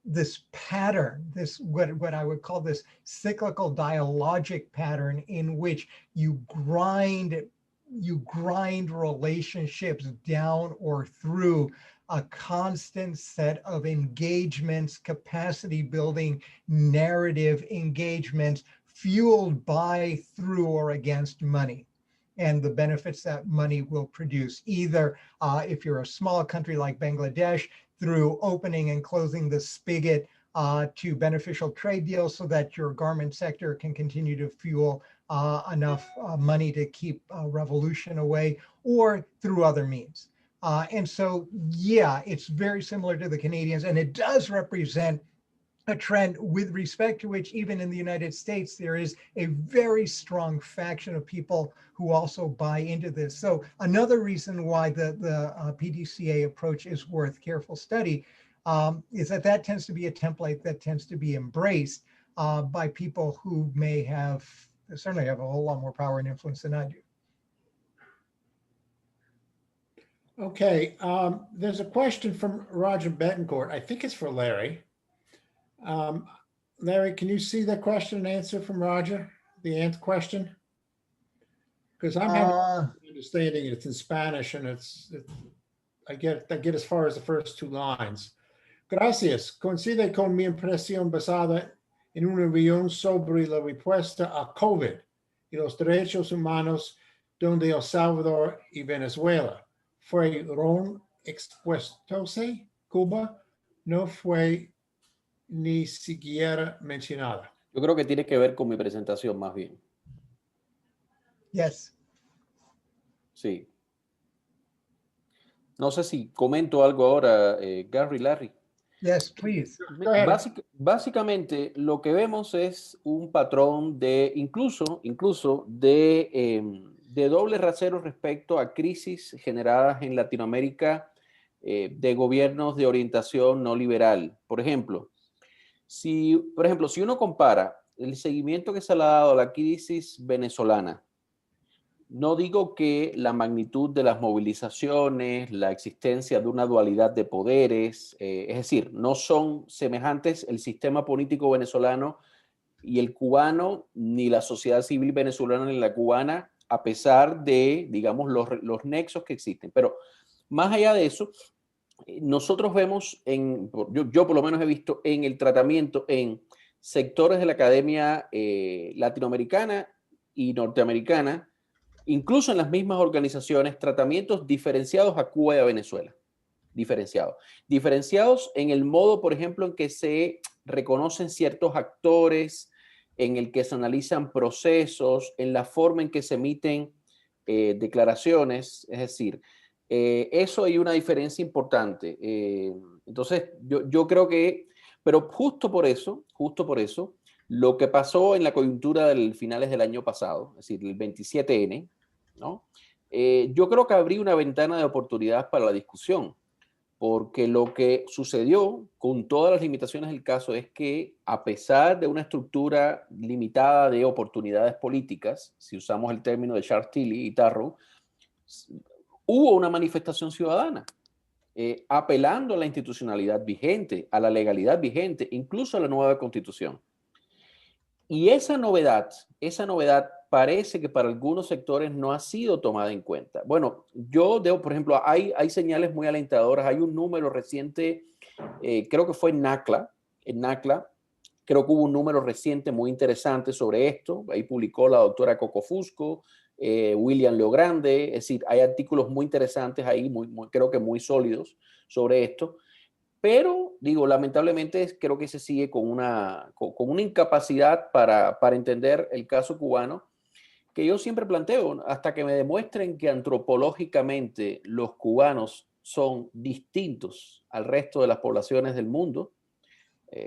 this pattern, this what I would call this cyclical dialogic pattern in which you grind relationships down or through a constant set of engagements, capacity building, narrative engagements fueled by, through, or against money and the benefits that money will produce. Either if you're a small country like Bangladesh, through opening and closing the spigot to beneficial trade deals so that your garment sector can continue to fuel enough money to keep revolution away, or through other means. And so, yeah, it's very similar to the Canadians, and it does represent a trend with respect to which, even in the United States, there is a very strong faction of people who also buy into this. So another reason why the PDCA approach is worth careful study is that tends to be a template that tends to be embraced by people who may certainly have a whole lot more power and influence than I do. Okay, there's a question from Roger Betancourt. I think it's for Larry. Larry, can you see the question and answer from Roger? The question? Because I'm having understanding it's in Spanish, and I get as far as the first two lines. Gracias. Coincide con mi impresión basada en una visión sobre la respuesta a COVID y los derechos humanos donde El Salvador y Venezuela fueron expuestos. Cuba no fue ni siquiera mencionada. Yo creo que tiene que ver con mi presentación más bien. Yes. Sí. No sé si comento algo ahora, Gary, Larry. Yes, please. Básicamente, lo que vemos es un patrón de incluso de doble rasero respecto a crisis generadas en Latinoamérica de gobiernos de orientación no liberal. Por ejemplo, si uno compara el seguimiento que se le ha dado a la crisis venezolana, no digo que la magnitud de las movilizaciones, la existencia de una dualidad de poderes, es decir, no son semejantes el sistema político venezolano y el cubano, ni la sociedad civil venezolana ni la cubana, a pesar de, digamos, los nexos que existen. Pero más allá de eso, nosotros vemos, yo por lo menos he visto en el tratamiento en sectores de la academia latinoamericana y norteamericana, incluso en las mismas organizaciones, tratamientos diferenciados a Cuba y a Venezuela. Diferenciados en el modo, por ejemplo, en que se reconocen ciertos actores, en el que se analizan procesos, en la forma en que se emiten declaraciones. Es decir, eso hay una diferencia importante. Entonces, yo creo que, pero justo por eso, lo que pasó en la coyuntura de finales del año pasado, es decir, el 27N, ¿no? Yo creo que abrí una ventana de oportunidad para la discusión, porque lo que sucedió con todas las limitaciones del caso es que, a pesar de una estructura limitada de oportunidades políticas, si usamos el término de Charles Tilly y Tarrow, hubo una manifestación ciudadana apelando a la institucionalidad vigente, a la legalidad vigente, incluso a la nueva constitución. Y esa novedad parece que para algunos sectores no ha sido tomada en cuenta. Bueno, por ejemplo, hay señales muy alentadoras. Hay un número reciente, creo que fue en NACLA, creo que hubo un número reciente muy interesante sobre esto. Ahí publicó la doctora Coco Fusco, William Leogrande. Es decir, hay artículos muy interesantes ahí, creo que muy sólidos sobre esto. Pero, digo, lamentablemente creo que se sigue con una incapacidad para entender el caso cubano, que yo siempre planteo, hasta que me demuestren que antropológicamente los cubanos son distintos al resto de las poblaciones del mundo,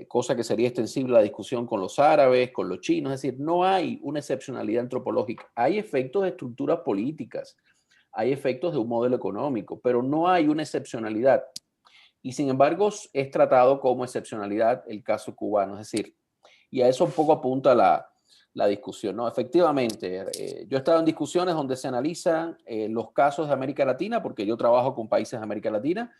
cosa que sería extensible a la discusión con los árabes, con los chinos. Es decir, no hay una excepcionalidad antropológica. Hay efectos de estructuras políticas, hay efectos de un modelo económico, pero no hay una excepcionalidad. Y sin embargo, es tratado como excepcionalidad el caso cubano. Es decir, y a eso un poco apunta la discusión, ¿no? Efectivamente, yo he estado en discusiones donde se analizan los casos de América Latina, porque yo trabajo con países de América Latina,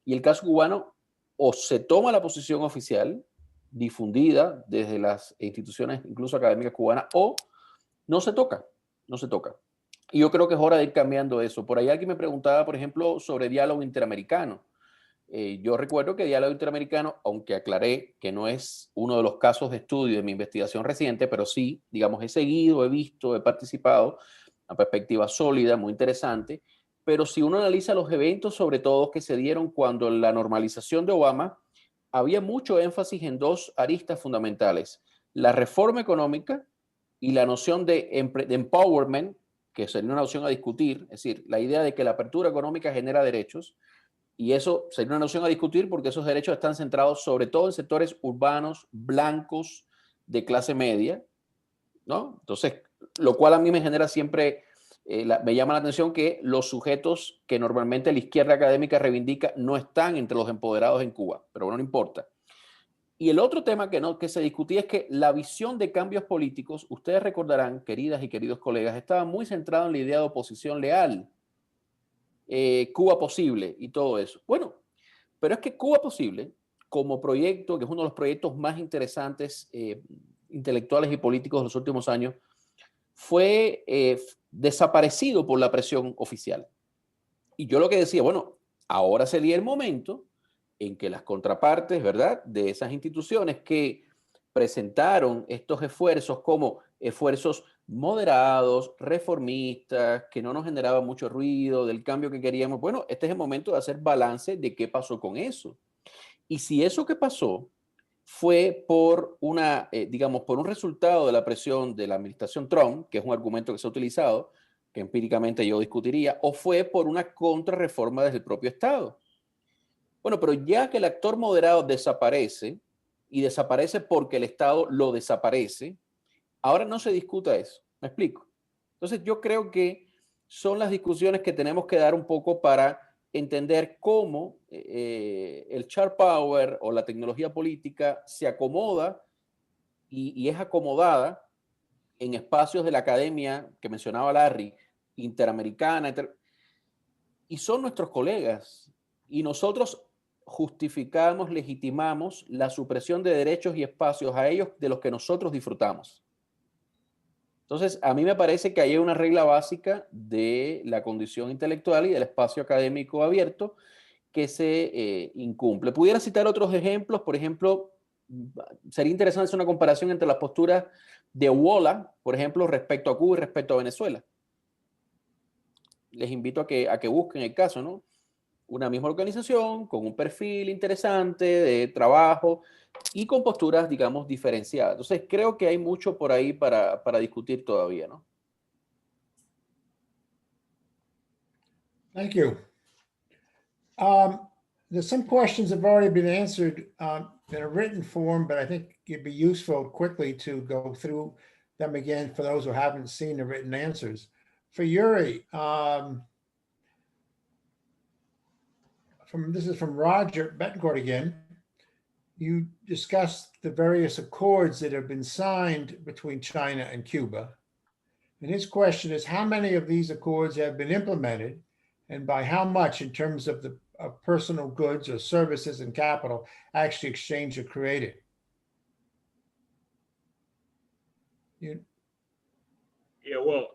y el caso cubano o se toma la posición oficial, difundida desde las instituciones, incluso académicas cubanas, o no se toca, no se toca. Y yo creo que es hora de ir cambiando eso. Por ahí alguien me preguntaba, por ejemplo, sobre diálogo interamericano. Yo recuerdo que diálogo interamericano, aunque aclaré que no es uno de los casos de estudio de mi investigación reciente, pero sí, digamos, he seguido, he visto, he participado, una perspectiva sólida, muy interesante. Pero si uno analiza los eventos, sobre todo que se dieron cuando la normalización de Obama, había mucho énfasis en dos aristas fundamentales: la reforma económica y la noción de empowerment, que sería una noción a discutir, es decir, la idea de que la apertura económica genera derechos, y eso sería una noción a discutir porque esos derechos están centrados sobre todo en sectores urbanos, blancos, de clase media, ¿no? Entonces, lo cual a mí me genera siempre, me llama la atención que los sujetos que normalmente la izquierda académica reivindica no están entre los empoderados en Cuba, pero bueno, no importa. Y el otro tema que se discutía es que la visión de cambios políticos, ustedes recordarán, queridas y queridos colegas, estaba muy centrado en la idea de oposición leal, Cuba posible y todo eso. Bueno, pero es que Cuba posible, como proyecto, que es uno de los proyectos más interesantes intelectuales y políticos de los últimos años, fue desaparecido por la presión oficial. Y yo lo que decía, bueno, ahora sería el momento en que las contrapartes, ¿verdad?, de esas instituciones que presentaron estos esfuerzos como esfuerzos moderados, reformistas, que no nos generaban mucho ruido, del cambio que queríamos. Bueno, este es el momento de hacer balance de qué pasó con eso. Y si eso que pasó fue por una, digamos, por un resultado de la presión de la administración Trump, que es un argumento que se ha utilizado, que empíricamente yo discutiría, o fue por una contrarreforma desde el propio Estado. Bueno, pero ya que el actor moderado desaparece, y desaparece porque el Estado lo desaparece, ahora no se discuta eso. ¿Me explico? Entonces yo creo que son las discusiones que tenemos que dar un poco para entender cómo el sharp power o la tecnología política se acomoda y es acomodada en espacios de la academia que mencionaba Larry, interamericana, y son nuestros colegas. Y nosotros justificamos, legitimamos la supresión de derechos y espacios a ellos de los que nosotros disfrutamos. Entonces, a mí me parece que hay una regla básica de la condición intelectual y del espacio académico abierto que se incumple. Pudiera citar otros ejemplos, por ejemplo, sería interesante hacer una comparación entre las posturas de Wola, por ejemplo, respecto a Cuba y respecto a Venezuela. Les invito a que busquen el caso, ¿no? Una misma organización con un perfil interesante de trabajo y con posturas, digamos, diferenciadas. Entonces, creo que hay mucho por ahí para discutir todavía, ¿no? Thank you. There's some questions that have already been answered in a written form, but I think it'd be useful quickly to go through them again for those who haven't seen the written answers. For Yuri, this is from Roger Betancourt again. You discussed the various accords that have been signed between China and Cuba. And his question is, how many of these accords have been implemented, and by how much in terms of the personal goods or services and capital actually exchanged or created? Yeah, well,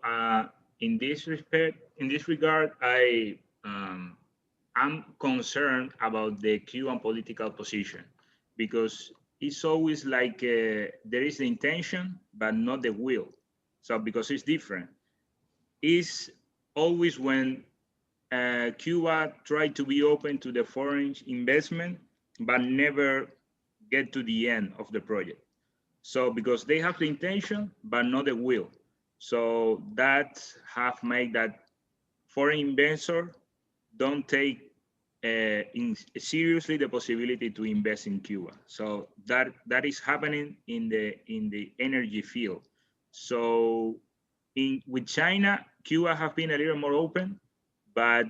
in this regard, I'm concerned about the Cuban political position, because it's always like there is the intention, but not the will. So because it's different. It's always when Cuba tried to be open to the foreign investment, but never get to the end of the project. So because they have the intention, but not the will. So that have made that foreign investor don't take seriously the possibility to invest in Cuba. So that is happening in the energy field. So with China, Cuba have been a little more open, but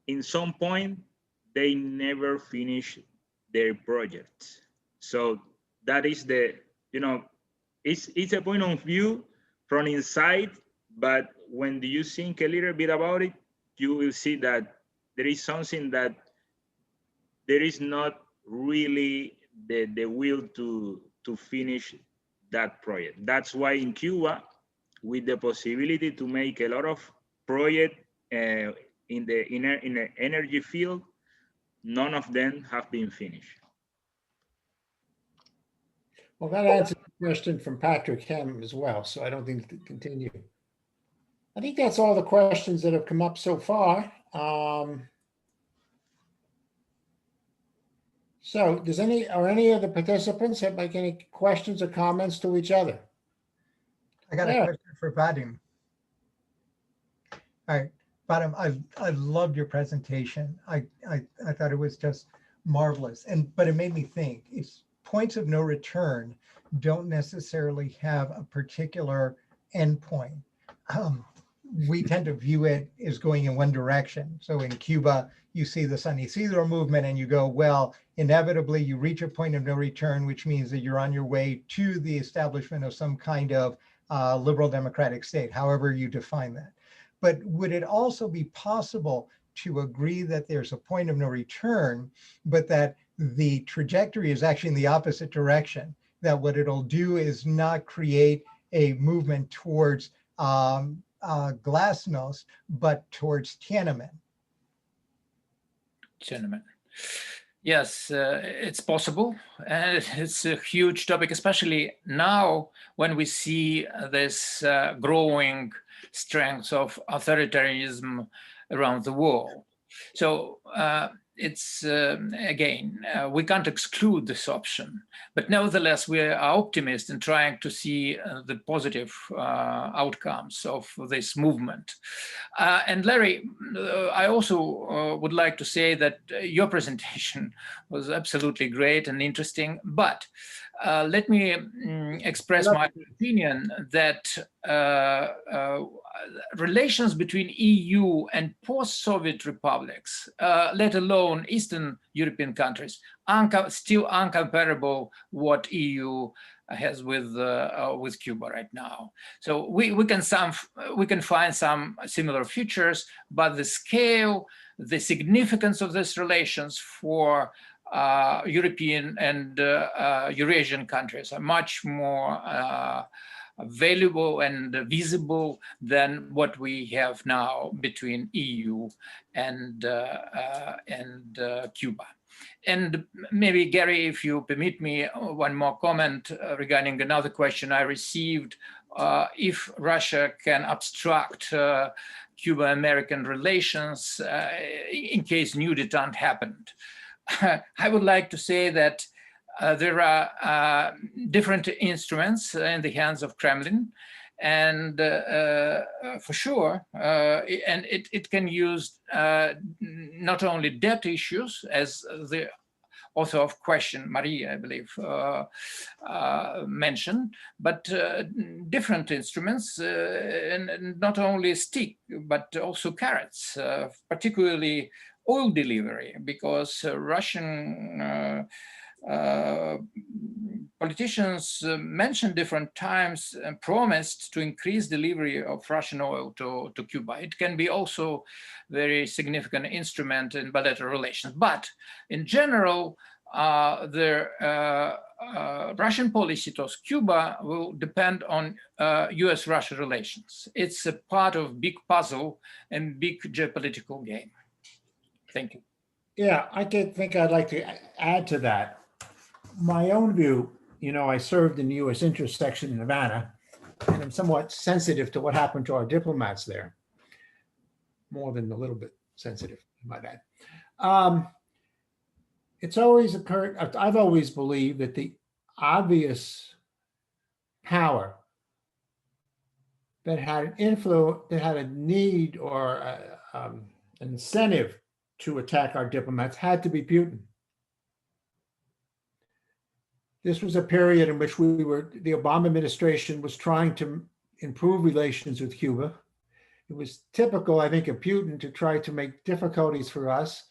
in some point they never finish their projects. So that is it's a point of view from inside, but when you think a little bit about it, you will see that there is something that there is not really the will to finish that project. That's why in Cuba, with the possibility to make a lot of projects in the energy field, none of them have been finished. Well, that answers the question from Patrick Hem as well, so I don't think to continue. I think that's all the questions that have come up so far. So does any of the participants have like any questions or comments to each other? I got Yeah. a question for Vadim. All right, Vadim, I loved your presentation. I thought it was just marvelous, but it made me think. It's points of no return don't necessarily have a particular endpoint. We tend to view it as going in one direction. So in Cuba, you see the San Isidro movement and you go, well, inevitably you reach a point of no return, which means that you're on your way to the establishment of some kind of liberal democratic state, however you define that. But would it also be possible to agree that there's a point of no return, but that the trajectory is actually in the opposite direction, that what it'll do is not create a movement towards glasnost, but towards Tiananmen? Tiananmen. Yes, it's possible, and it's a huge topic, especially now when we see this growing strength of authoritarianism around the world. So it's again, we can't exclude this option, but nevertheless, we are optimists in trying to see the positive outcomes of this movement. And Larry, I also would like to say that your presentation was absolutely great and interesting, but let me express my opinion that relations between EU and post-Soviet republics, let alone Eastern European countries, still uncomparable what EU has with Cuba right now. So we can find some similar features, but the scale, the significance of these relations for European and Eurasian countries are much more valuable and visible than what we have now between EU and Cuba. And maybe, Gary, if you permit me one more comment regarding another question I received, if Russia can obstruct Cuba-American relations in case new detente happened. I would like to say that there are different instruments in the hands of Kremlin, and for sure, and it can use not only debt issues, as the author of Question, Maria, I believe, mentioned, but different instruments, and not only stick, but also carrots, particularly oil delivery, because Russian politicians mentioned different times and promised to increase delivery of Russian oil to Cuba. It can be also very significant instrument in bilateral relations. But in general, the Russian policy towards Cuba will depend on US-Russia relations. It's a part of big puzzle and big geopolitical game. Thank you. Yeah, I think I'd like to add to that. My own view, I served in the U.S. interest section in Havana, and I'm somewhat sensitive to what happened to our diplomats there. More than a little bit sensitive, my bad. It's always occurred, I've always believed that the obvious power that had an influence, that had a need or an incentive to attack our diplomats had to be Putin. This was a period in which the Obama administration was trying to improve relations with Cuba. It was typical, I think, of Putin to try to make difficulties for us.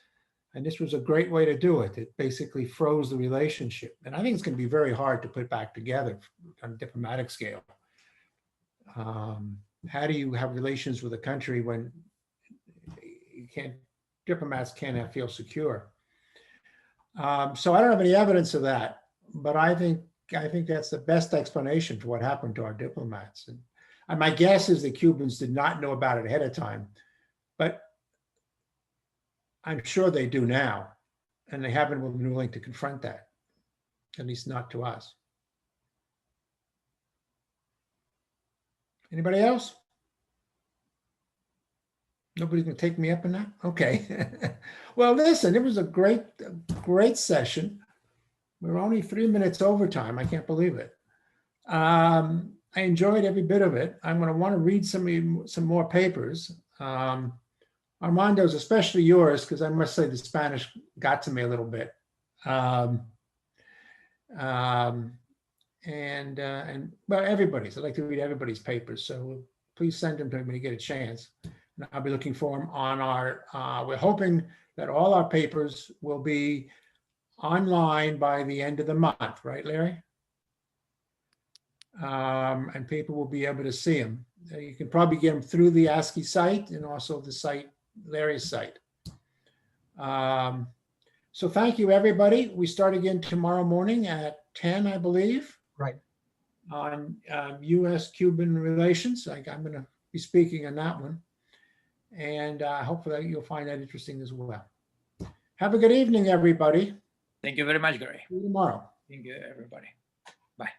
And this was a great way to do it. It basically froze the relationship. And I think it's going to be very hard to put back together on a diplomatic scale. How do you have relations with a country when diplomats can't feel secure? So I don't have any evidence of that, but I think that's the best explanation for what happened to our diplomats. And my guess is the Cubans did not know about it ahead of time, but I'm sure they do now, and they haven't been willing to confront that, at least not to us. Anybody else? Nobody's gonna take me up on that? Okay. Well, listen, it was a great session. We're only 3 minutes overtime. I can't believe it. I enjoyed every bit of it. I'm gonna want to read some more papers. Armando's, especially yours, because I must say the Spanish got to me a little bit. And well, everybody's. I'd like to read everybody's papers, so please send them to me when you get a chance. And I'll be looking for them on our, we're hoping that all our papers will be online by the end of the month, right, Larry? And people will be able to see them. You can probably get them through the ASCE site and also the site, Larry's site. So thank you, everybody. We start again tomorrow morning at 10, I believe. Right. On U.S.-Cuban relations. I'm going to be speaking on that one. And hopefully you'll find that interesting as well. Have a good evening, everybody. Thank you very much, Gary. See you tomorrow. Thank you, everybody. Bye.